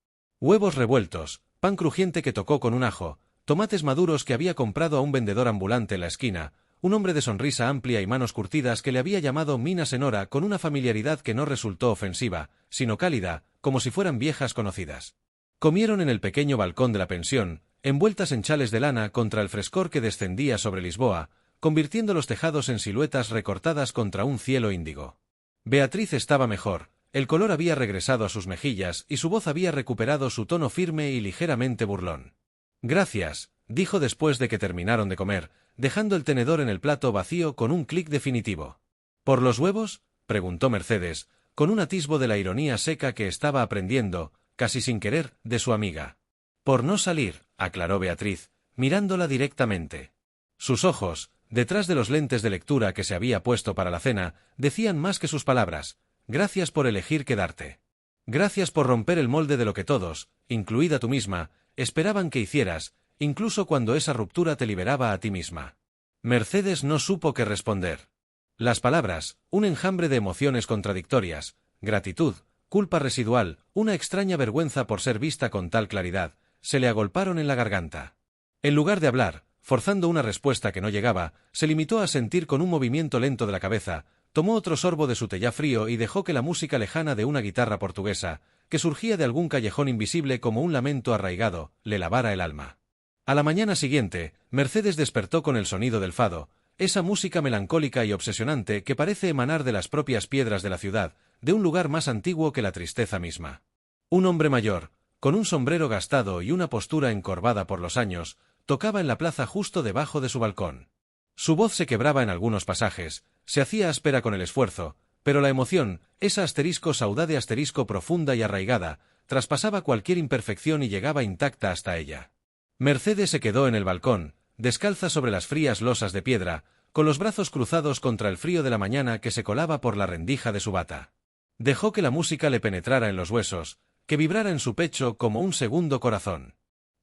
Huevos revueltos, pan crujiente que tocó con un ajo, tomates maduros que había comprado a un vendedor ambulante en la esquina, un hombre de sonrisa amplia y manos curtidas que le había llamado Mina Senora con una familiaridad que no resultó ofensiva, sino cálida, como si fueran viejas conocidas. Comieron en el pequeño balcón de la pensión, envueltas en chales de lana contra el frescor que descendía sobre Lisboa, convirtiendo los tejados en siluetas recortadas contra un cielo índigo. Beatriz estaba mejor, el color había regresado a sus mejillas y su voz había recuperado su tono firme y ligeramente burlón. «Gracias», dijo después de que terminaron de comer, dejando el tenedor en el plato vacío con un clic definitivo. «¿Por los huevos?», preguntó Mercedes, con un atisbo de la ironía seca que estaba aprendiendo, casi sin querer, de su amiga. «Por no salir», aclaró Beatriz, mirándola directamente. Sus ojos, detrás de los lentes de lectura que se había puesto para la cena, decían más que sus palabras: «Gracias por elegir quedarte. Gracias por romper el molde de lo que todos, incluida tú misma, esperaban que hicieras, incluso cuando esa ruptura te liberaba a ti misma». Mercedes no supo qué responder. Las palabras, un enjambre de emociones contradictorias, gratitud, culpa residual, una extraña vergüenza por ser vista con tal claridad, se le agolparon en la garganta. En lugar de hablar, forzando una respuesta que no llegaba, se limitó a sentir con un movimiento lento de la cabeza, tomó otro sorbo de su tellá frío y dejó que la música lejana de una guitarra portuguesa, que surgía de algún callejón invisible como un lamento arraigado, le lavara el alma. A la mañana siguiente, Mercedes despertó con el sonido del fado, esa música melancólica y obsesionante que parece emanar de las propias piedras de la ciudad, de un lugar más antiguo que la tristeza misma. Un hombre mayor, con un sombrero gastado y una postura encorvada por los años, tocaba en la plaza justo debajo de su balcón. Su voz se quebraba en algunos pasajes, se hacía áspera con el esfuerzo, pero la emoción, esa asterisco saudade asterisco profunda y arraigada, traspasaba cualquier imperfección y llegaba intacta hasta ella. Mercedes se quedó en el balcón, descalza sobre las frías losas de piedra, con los brazos cruzados contra el frío de la mañana que se colaba por la rendija de su bata. Dejó que la música le penetrara en los huesos, que vibrara en su pecho como un segundo corazón.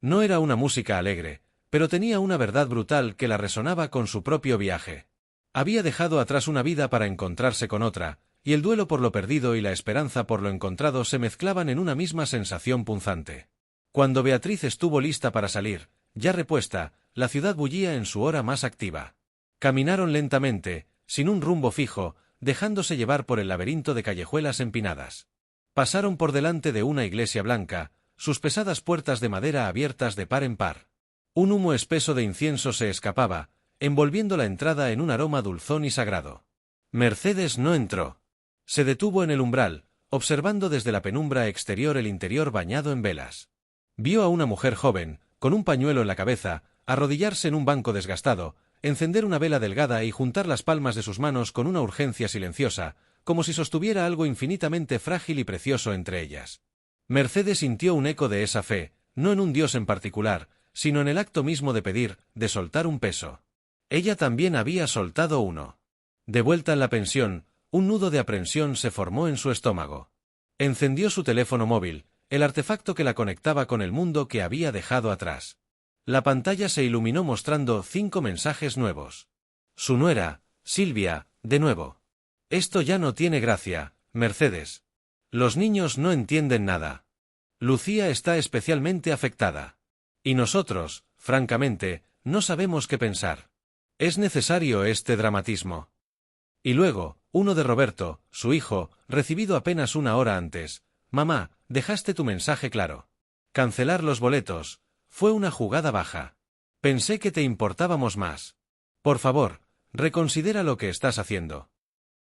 No era una música alegre, pero tenía una verdad brutal que la resonaba con su propio viaje. Había dejado atrás una vida para encontrarse con otra, y el duelo por lo perdido y la esperanza por lo encontrado se mezclaban en una misma sensación punzante. Cuando Beatriz estuvo lista para salir, ya repuesta, la ciudad bullía en su hora más activa. Caminaron lentamente, sin un rumbo fijo, dejándose llevar por el laberinto de callejuelas empinadas. Pasaron por delante de una iglesia blanca, sus pesadas puertas de madera abiertas de par en par. Un humo espeso de incienso se escapaba, envolviendo la entrada en un aroma dulzón y sagrado. Mercedes no entró. Se detuvo en el umbral, observando desde la penumbra exterior el interior bañado en velas. Vio a una mujer joven, con un pañuelo en la cabeza, arrodillarse en un banco desgastado, encender una vela delgada y juntar las palmas de sus manos con una urgencia silenciosa, como si sostuviera algo infinitamente frágil y precioso entre ellas. Mercedes sintió un eco de esa fe, no en un dios en particular, sino en el acto mismo de pedir, de soltar un peso. Ella también había soltado uno. De vuelta en la pensión, un nudo de aprensión se formó en su estómago. Encendió su teléfono móvil, el artefacto que la conectaba con el mundo que había dejado atrás. La pantalla se iluminó mostrando 5 mensajes nuevos. Su nuera, Silvia, de nuevo. Esto ya no tiene gracia, Mercedes. Los niños no entienden nada. Lucía está especialmente afectada. Y nosotros, francamente, no sabemos qué pensar. ¿Es necesario este dramatismo? Y luego, uno de Roberto, su hijo, recibido apenas una hora antes. Mamá, dejaste tu mensaje claro. Cancelar los boletos. Fue una jugada baja. Pensé que te importábamos más. Por favor, reconsidera lo que estás haciendo.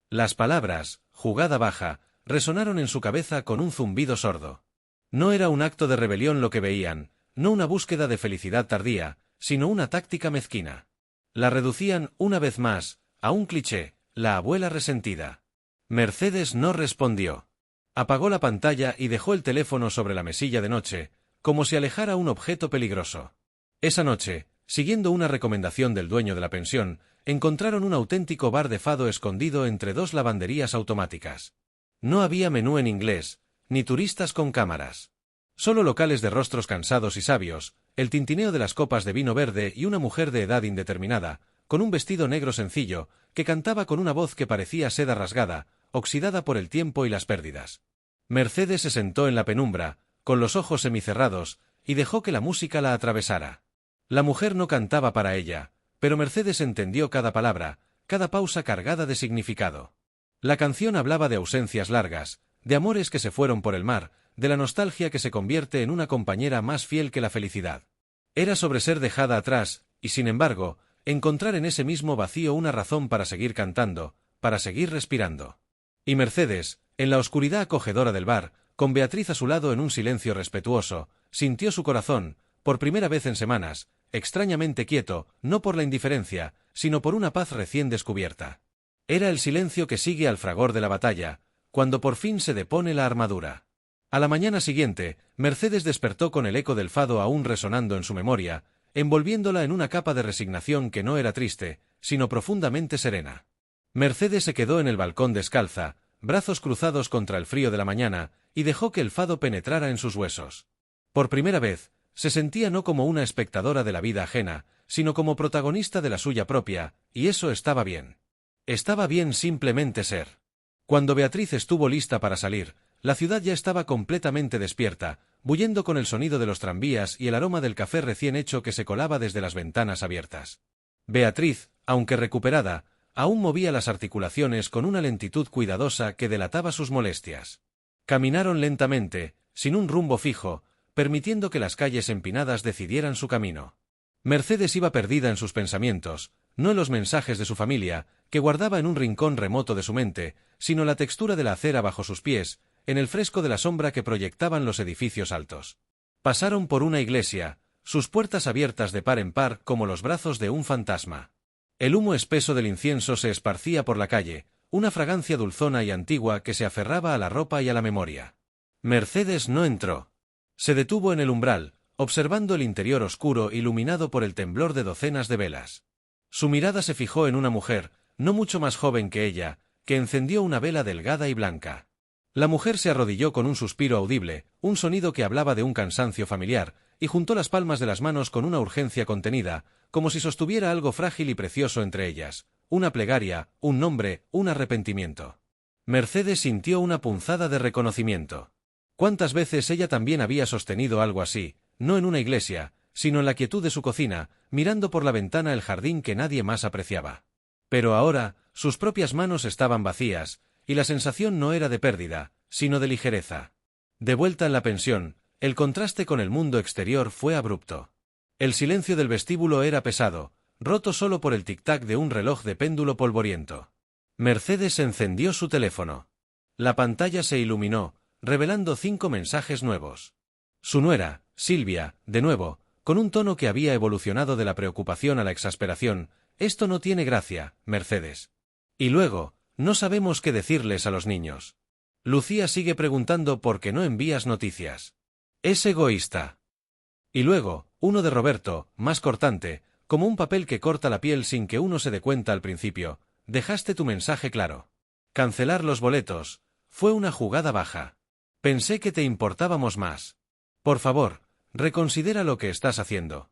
Las palabras, jugada baja, resonaron en su cabeza con un zumbido sordo. No era un acto de rebelión lo que veían, no una búsqueda de felicidad tardía, sino una táctica mezquina. La reducían, una vez más, a un cliché, la abuela resentida. Mercedes no respondió. Apagó la pantalla y dejó el teléfono sobre la mesilla de noche, como si alejara un objeto peligroso. Esa noche, siguiendo una recomendación del dueño de la pensión, encontraron un auténtico bar de fado escondido entre 2 lavanderías automáticas. No había menú en inglés, ni turistas con cámaras. Solo locales de rostros cansados y sabios, el tintineo de las copas de vino verde y una mujer de edad indeterminada, con un vestido negro sencillo, que cantaba con una voz que parecía seda rasgada, oxidada por el tiempo y las pérdidas. Mercedes se sentó en la penumbra, con los ojos semicerrados, y dejó que la música la atravesara. La mujer no cantaba para ella, pero Mercedes entendió cada palabra, cada pausa cargada de significado. La canción hablaba de ausencias largas, de amores que se fueron por el mar, de la nostalgia que se convierte en una compañera más fiel que la felicidad. Era sobre ser dejada atrás, y sin embargo, encontrar en ese mismo vacío una razón para seguir cantando, para seguir respirando. Y Mercedes, en la oscuridad acogedora del bar, con Beatriz a su lado en un silencio respetuoso, sintió su corazón, por primera vez en semanas, extrañamente quieto, no por la indiferencia, sino por una paz recién descubierta. Era el silencio que sigue al fragor de la batalla, cuando por fin se depone la armadura. A la mañana siguiente, Mercedes despertó con el eco del fado aún resonando en su memoria, envolviéndola en una capa de resignación que no era triste, sino profundamente serena. Mercedes se quedó en el balcón descalza, brazos cruzados contra el frío de la mañana, y dejó que el fado penetrara en sus huesos. Por primera vez, se sentía no como una espectadora de la vida ajena, sino como protagonista de la suya propia, y eso estaba bien. Estaba bien simplemente ser. Cuando Beatriz estuvo lista para salir, la ciudad ya estaba completamente despierta, bullendo con el sonido de los tranvías y el aroma del café recién hecho que se colaba desde las ventanas abiertas. Beatriz, aunque recuperada, aún movía las articulaciones con una lentitud cuidadosa que delataba sus molestias. Caminaron lentamente, sin un rumbo fijo, permitiendo que las calles empinadas decidieran su camino. Mercedes iba perdida en sus pensamientos, no en los mensajes de su familia, que guardaba en un rincón remoto de su mente, sino la textura de la acera bajo sus pies, en el fresco de la sombra que proyectaban los edificios altos. Pasaron por una iglesia, sus puertas abiertas de par en par como los brazos de un fantasma. El humo espeso del incienso se esparcía por la calle, una fragancia dulzona y antigua que se aferraba a la ropa y a la memoria. Mercedes no entró. Se detuvo en el umbral, observando el interior oscuro iluminado por el temblor de docenas de velas. Su mirada se fijó en una mujer, no mucho más joven que ella, que encendió una vela delgada y blanca. La mujer se arrodilló con un suspiro audible, un sonido que hablaba de un cansancio familiar, y juntó las palmas de las manos con una urgencia contenida, como si sostuviera algo frágil y precioso entre ellas, una plegaria, un nombre, un arrepentimiento. Mercedes sintió una punzada de reconocimiento. ¿Cuántas veces ella también había sostenido algo así, no en una iglesia, sino en la quietud de su cocina, mirando por la ventana el jardín que nadie más apreciaba? Pero ahora, sus propias manos estaban vacías, y la sensación no era de pérdida, sino de ligereza. De vuelta en la pensión, el contraste con el mundo exterior fue abrupto. El silencio del vestíbulo era pesado, roto solo por el tic-tac de un reloj de péndulo polvoriento. Mercedes encendió su teléfono. La pantalla se iluminó, revelando 5 mensajes nuevos. Su nuera, Silvia, de nuevo, con un tono que había evolucionado de la preocupación a la exasperación: «Esto no tiene gracia, Mercedes». Y luego: «No sabemos qué decirles a los niños. Lucía sigue preguntando por qué no envías noticias. Es egoísta». Y luego, uno de Roberto, más cortante, como un papel que corta la piel sin que uno se dé cuenta al principio: «Dejaste tu mensaje claro. Cancelar los boletos fue una jugada baja. Pensé que te importábamos más. Por favor, reconsidera lo que estás haciendo».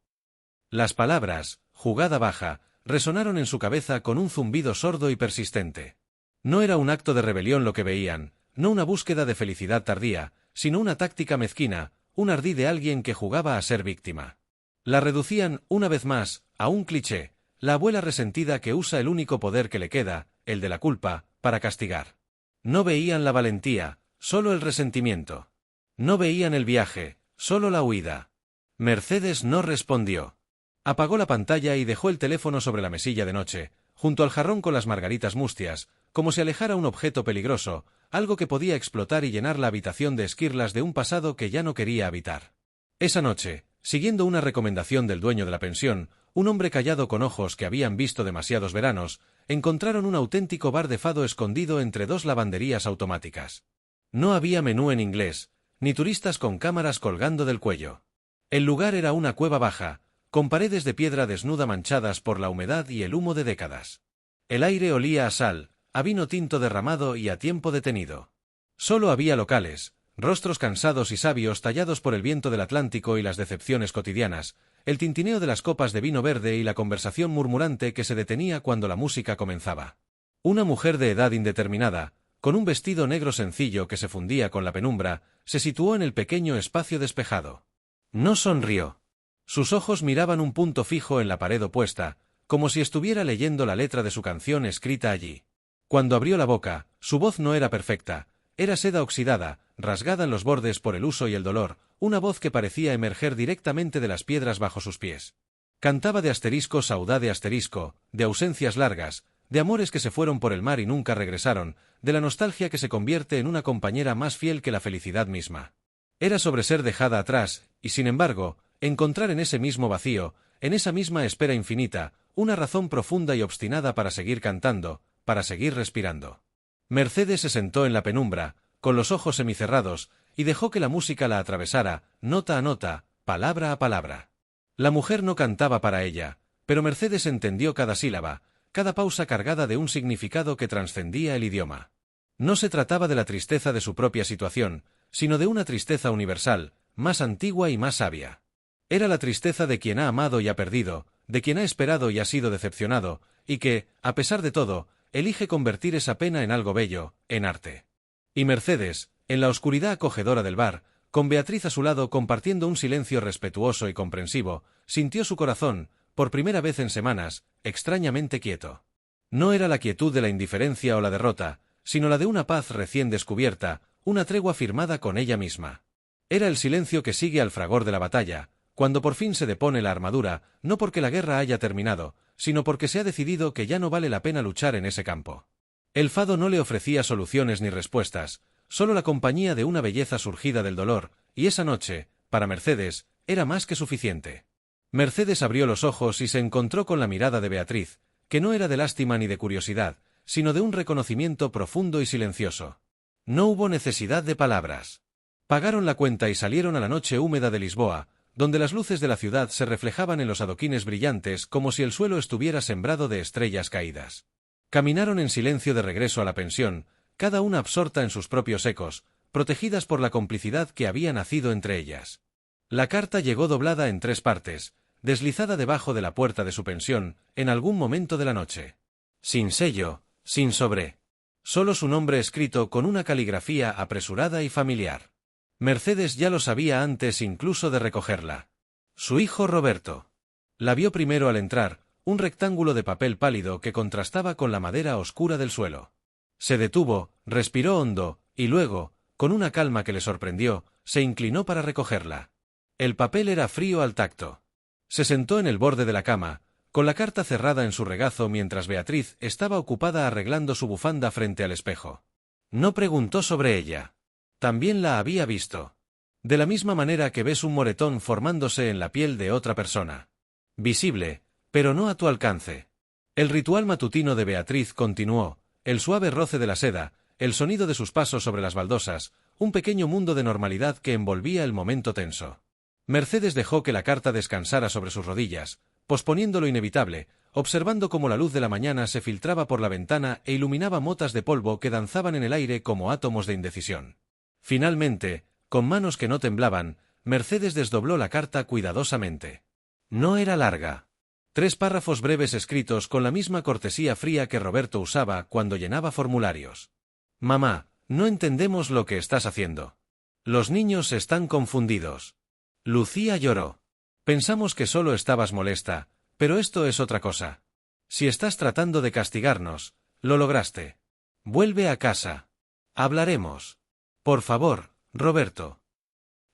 Las palabras «jugada baja» resonaron en su cabeza con un zumbido sordo y persistente. No era un acto de rebelión lo que veían, no una búsqueda de felicidad tardía, sino una táctica mezquina, un ardid de alguien que jugaba a ser víctima. La reducían, una vez más, a un cliché, la abuela resentida que usa el único poder que le queda, el de la culpa, para castigar. No veían la valentía, solo el resentimiento. No veían el viaje, solo la huida. Mercedes no respondió. Apagó la pantalla y dejó el teléfono sobre la mesilla de noche, junto al jarrón con las margaritas mustias, como si alejara un objeto peligroso, algo que podía explotar y llenar la habitación de esquirlas de un pasado que ya no quería habitar. Esa noche, siguiendo una recomendación del dueño de la pensión, un hombre callado con ojos que habían visto demasiados veranos, encontraron un auténtico bar de fado escondido entre 2 lavanderías automáticas. No había menú en inglés, ni turistas con cámaras colgando del cuello. El lugar era una cueva baja, con paredes de piedra desnuda manchadas por la humedad y el humo de décadas. El aire olía a sal, a vino tinto derramado y a tiempo detenido. Solo había locales, rostros cansados y sabios tallados por el viento del Atlántico y las decepciones cotidianas, el tintineo de las copas de vino verde y la conversación murmurante que se detenía cuando la música comenzaba. Una mujer de edad indeterminada, con un vestido negro sencillo que se fundía con la penumbra, se situó en el pequeño espacio despejado. No sonrió. Sus ojos miraban un punto fijo en la pared opuesta, como si estuviera leyendo la letra de su canción escrita allí. Cuando abrió la boca, su voz no era perfecta, era seda oxidada, rasgada en los bordes por el uso y el dolor, una voz que parecía emerger directamente de las piedras bajo sus pies. Cantaba de asterisco saudade asterisco, de ausencias largas, de amores que se fueron por el mar y nunca regresaron, de la nostalgia que se convierte en una compañera más fiel que la felicidad misma. Era sobre ser dejada atrás, y sin embargo, encontrar en ese mismo vacío, en esa misma espera infinita, una razón profunda y obstinada para seguir cantando, para seguir respirando. Mercedes se sentó en la penumbra, con los ojos semicerrados, y dejó que la música la atravesara, nota a nota, palabra a palabra. La mujer no cantaba para ella, pero Mercedes entendió cada sílaba, cada pausa cargada de un significado que trascendía el idioma. No se trataba de la tristeza de su propia situación, sino de una tristeza universal, más antigua y más sabia. Era la tristeza de quien ha amado y ha perdido, de quien ha esperado y ha sido decepcionado, y que, a pesar de todo, elige convertir esa pena en algo bello, en arte. Y Mercedes, en la oscuridad acogedora del bar, con Beatriz a su lado compartiendo un silencio respetuoso y comprensivo, sintió su corazón, por primera vez en semanas, extrañamente quieto. No era la quietud de la indiferencia o la derrota, sino la de una paz recién descubierta, una tregua firmada con ella misma. Era el silencio que sigue al fragor de la batalla, cuando por fin se depone la armadura, no porque la guerra haya terminado, sino porque se ha decidido que ya no vale la pena luchar en ese campo. El fado no le ofrecía soluciones ni respuestas, solo la compañía de una belleza surgida del dolor, y esa noche, para Mercedes, era más que suficiente. Mercedes abrió los ojos y se encontró con la mirada de Beatriz, que no era de lástima ni de curiosidad, sino de un reconocimiento profundo y silencioso. No hubo necesidad de palabras. Pagaron la cuenta y salieron a la noche húmeda de Lisboa, donde las luces de la ciudad se reflejaban en los adoquines brillantes como si el suelo estuviera sembrado de estrellas caídas. Caminaron en silencio de regreso a la pensión, cada una absorta en sus propios ecos, protegidas por la complicidad que había nacido entre ellas. La carta llegó doblada en 3 partes, deslizada debajo de la puerta de su pensión, en algún momento de la noche. Sin sello, sin sobre. Solo su nombre escrito con una caligrafía apresurada y familiar. Mercedes ya lo sabía antes incluso de recogerla. Su hijo Roberto. La vio primero al entrar, un rectángulo de papel pálido que contrastaba con la madera oscura del suelo. Se detuvo, respiró hondo, y luego, con una calma que le sorprendió, se inclinó para recogerla. El papel era frío al tacto. Se sentó en el borde de la cama, con la carta cerrada en su regazo mientras Beatriz estaba ocupada arreglando su bufanda frente al espejo. No preguntó sobre ella. También la había visto. De la misma manera que ves un moretón formándose en la piel de otra persona. Visible, pero no a tu alcance. El ritual matutino de Beatriz continuó, el suave roce de la seda, el sonido de sus pasos sobre las baldosas, un pequeño mundo de normalidad que envolvía el momento tenso. Mercedes dejó que la carta descansara sobre sus rodillas, posponiendo lo inevitable, observando cómo la luz de la mañana se filtraba por la ventana e iluminaba motas de polvo que danzaban en el aire como átomos de indecisión. Finalmente, con manos que no temblaban, Mercedes desdobló la carta cuidadosamente. No era larga. 3 párrafos breves escritos con la misma cortesía fría que Roberto usaba cuando llenaba formularios. Mamá, no entendemos lo que estás haciendo. Los niños están confundidos. Lucía lloró. Pensamos que solo estabas molesta, pero esto es otra cosa. Si estás tratando de castigarnos, lo lograste. Vuelve a casa. Hablaremos. Por favor, Roberto.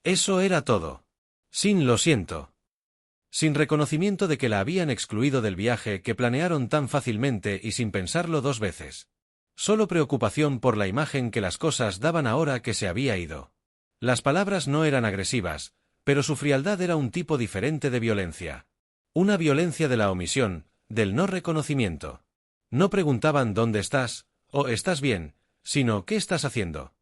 Eso era todo. Sin lo siento. Sin reconocimiento de que la habían excluido del viaje que planearon tan fácilmente y sin pensarlo 2 veces. Solo preocupación por la imagen que las cosas daban ahora que se había ido. Las palabras no eran agresivas, pero su frialdad era un tipo diferente de violencia. Una violencia de la omisión, del no reconocimiento. No preguntaban ¿dónde estás? O ¿estás bien?, sino ¿qué estás haciendo?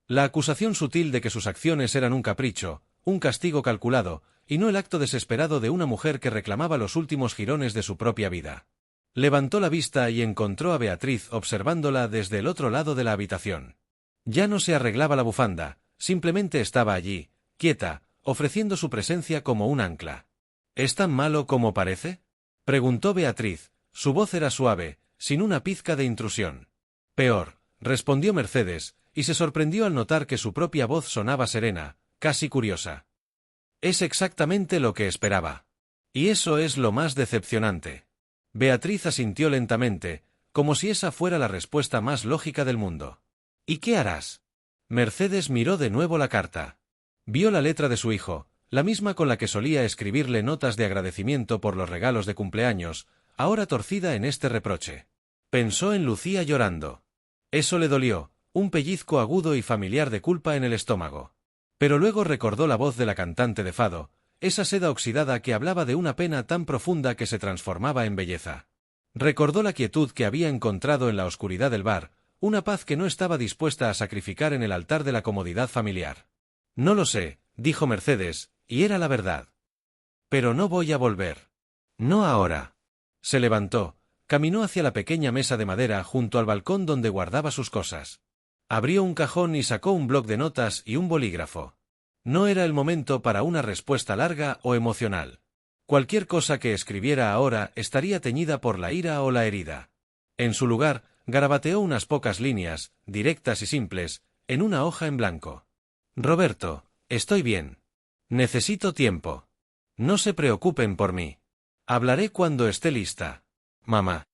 La acusación sutil de que sus acciones eran un capricho, un castigo calculado, y no el acto desesperado de una mujer que reclamaba los últimos jirones de su propia vida. Levantó la vista y encontró a Beatriz observándola desde el otro lado de la habitación. Ya no se arreglaba la bufanda, simplemente estaba allí, quieta, ofreciendo su presencia como un ancla. ¿Es tan malo como parece?, preguntó Beatriz, su voz era suave, sin una pizca de intrusión. Peor, respondió Mercedes, y se sorprendió al notar que su propia voz sonaba serena, casi curiosa. Es exactamente lo que esperaba. Y eso es lo más decepcionante. Beatriz asintió lentamente, como si esa fuera la respuesta más lógica del mundo. ¿Y qué harás? Mercedes miró de nuevo la carta. Vio la letra de su hijo, la misma con la que solía escribirle notas de agradecimiento por los regalos de cumpleaños, ahora torcida en este reproche. Pensó en Lucía llorando. Eso le dolió, un pellizco agudo y familiar de culpa en el estómago. Pero luego recordó la voz de la cantante de fado, esa seda oxidada que hablaba de una pena tan profunda que se transformaba en belleza. Recordó la quietud que había encontrado en la oscuridad del bar, una paz que no estaba dispuesta a sacrificar en el altar de la comodidad familiar. No lo sé, dijo Mercedes, y era la verdad. Pero no voy a volver. No ahora. Se levantó, caminó hacia la pequeña mesa de madera junto al balcón donde guardaba sus cosas. Abrió un cajón y sacó un bloc de notas y un bolígrafo. No era el momento para una respuesta larga o emocional. Cualquier cosa que escribiera ahora estaría teñida por la ira o la herida. En su lugar, garabateó unas pocas líneas, directas y simples, en una hoja en blanco. Roberto, estoy bien. Necesito tiempo. No se preocupen por mí. Hablaré cuando esté lista. Mamá.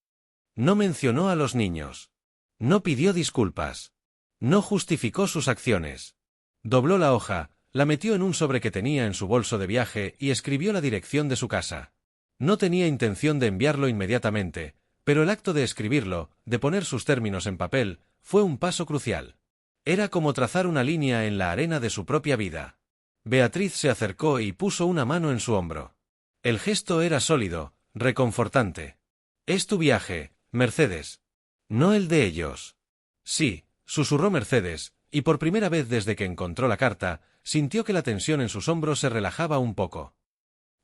No mencionó a los niños. No pidió disculpas. No justificó sus acciones. Dobló la hoja, la metió en un sobre que tenía en su bolso de viaje y escribió la dirección de su casa. No tenía intención de enviarlo inmediatamente, pero el acto de escribirlo, de poner sus términos en papel, fue un paso crucial. Era como trazar una línea en la arena de su propia vida. Beatriz se acercó y puso una mano en su hombro. El gesto era sólido, reconfortante. «Es tu viaje, Mercedes. No el de ellos». «Sí», susurró Mercedes, y por primera vez desde que encontró la carta, sintió que la tensión en sus hombros se relajaba un poco.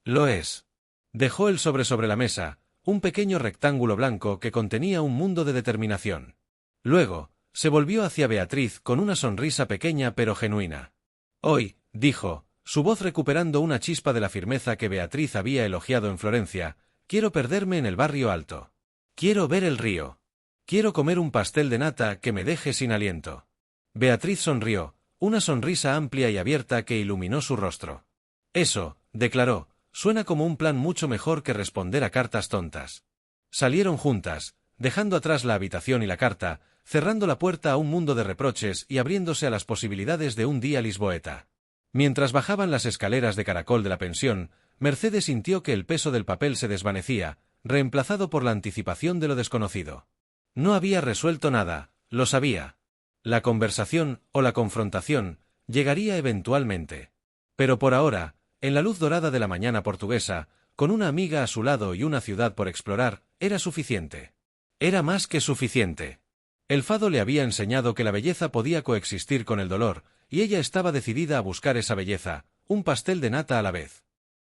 «Lo es». Dejó el sobre la mesa, un pequeño rectángulo blanco que contenía un mundo de determinación. Luego, se volvió hacia Beatriz con una sonrisa pequeña pero genuina. «Hoy», dijo, su voz recuperando una chispa de la firmeza que Beatriz había elogiado en Florencia, «quiero perderme en el barrio alto. Quiero ver el río. Quiero comer un pastel de nata que me deje sin aliento». Beatriz sonrió, una sonrisa amplia y abierta que iluminó su rostro. «Eso», declaró, Suena como un plan mucho mejor que responder a cartas tontas. Salieron juntas, dejando atrás la habitación y la carta, cerrando la puerta a un mundo de reproches y abriéndose a las posibilidades de un día lisboeta. Mientras bajaban las escaleras de caracol de la pensión, Mercedes sintió que el peso del papel se desvanecía, reemplazado por la anticipación de lo desconocido. No había resuelto nada, lo sabía. La conversación, o la confrontación, llegaría eventualmente. Pero por ahora, en la luz dorada de la mañana portuguesa, con una amiga a su lado y una ciudad por explorar, era suficiente. Era más que suficiente. El fado le había enseñado que la belleza podía coexistir con el dolor, y ella estaba decidida a buscar esa belleza, un pastel de nata a la vez.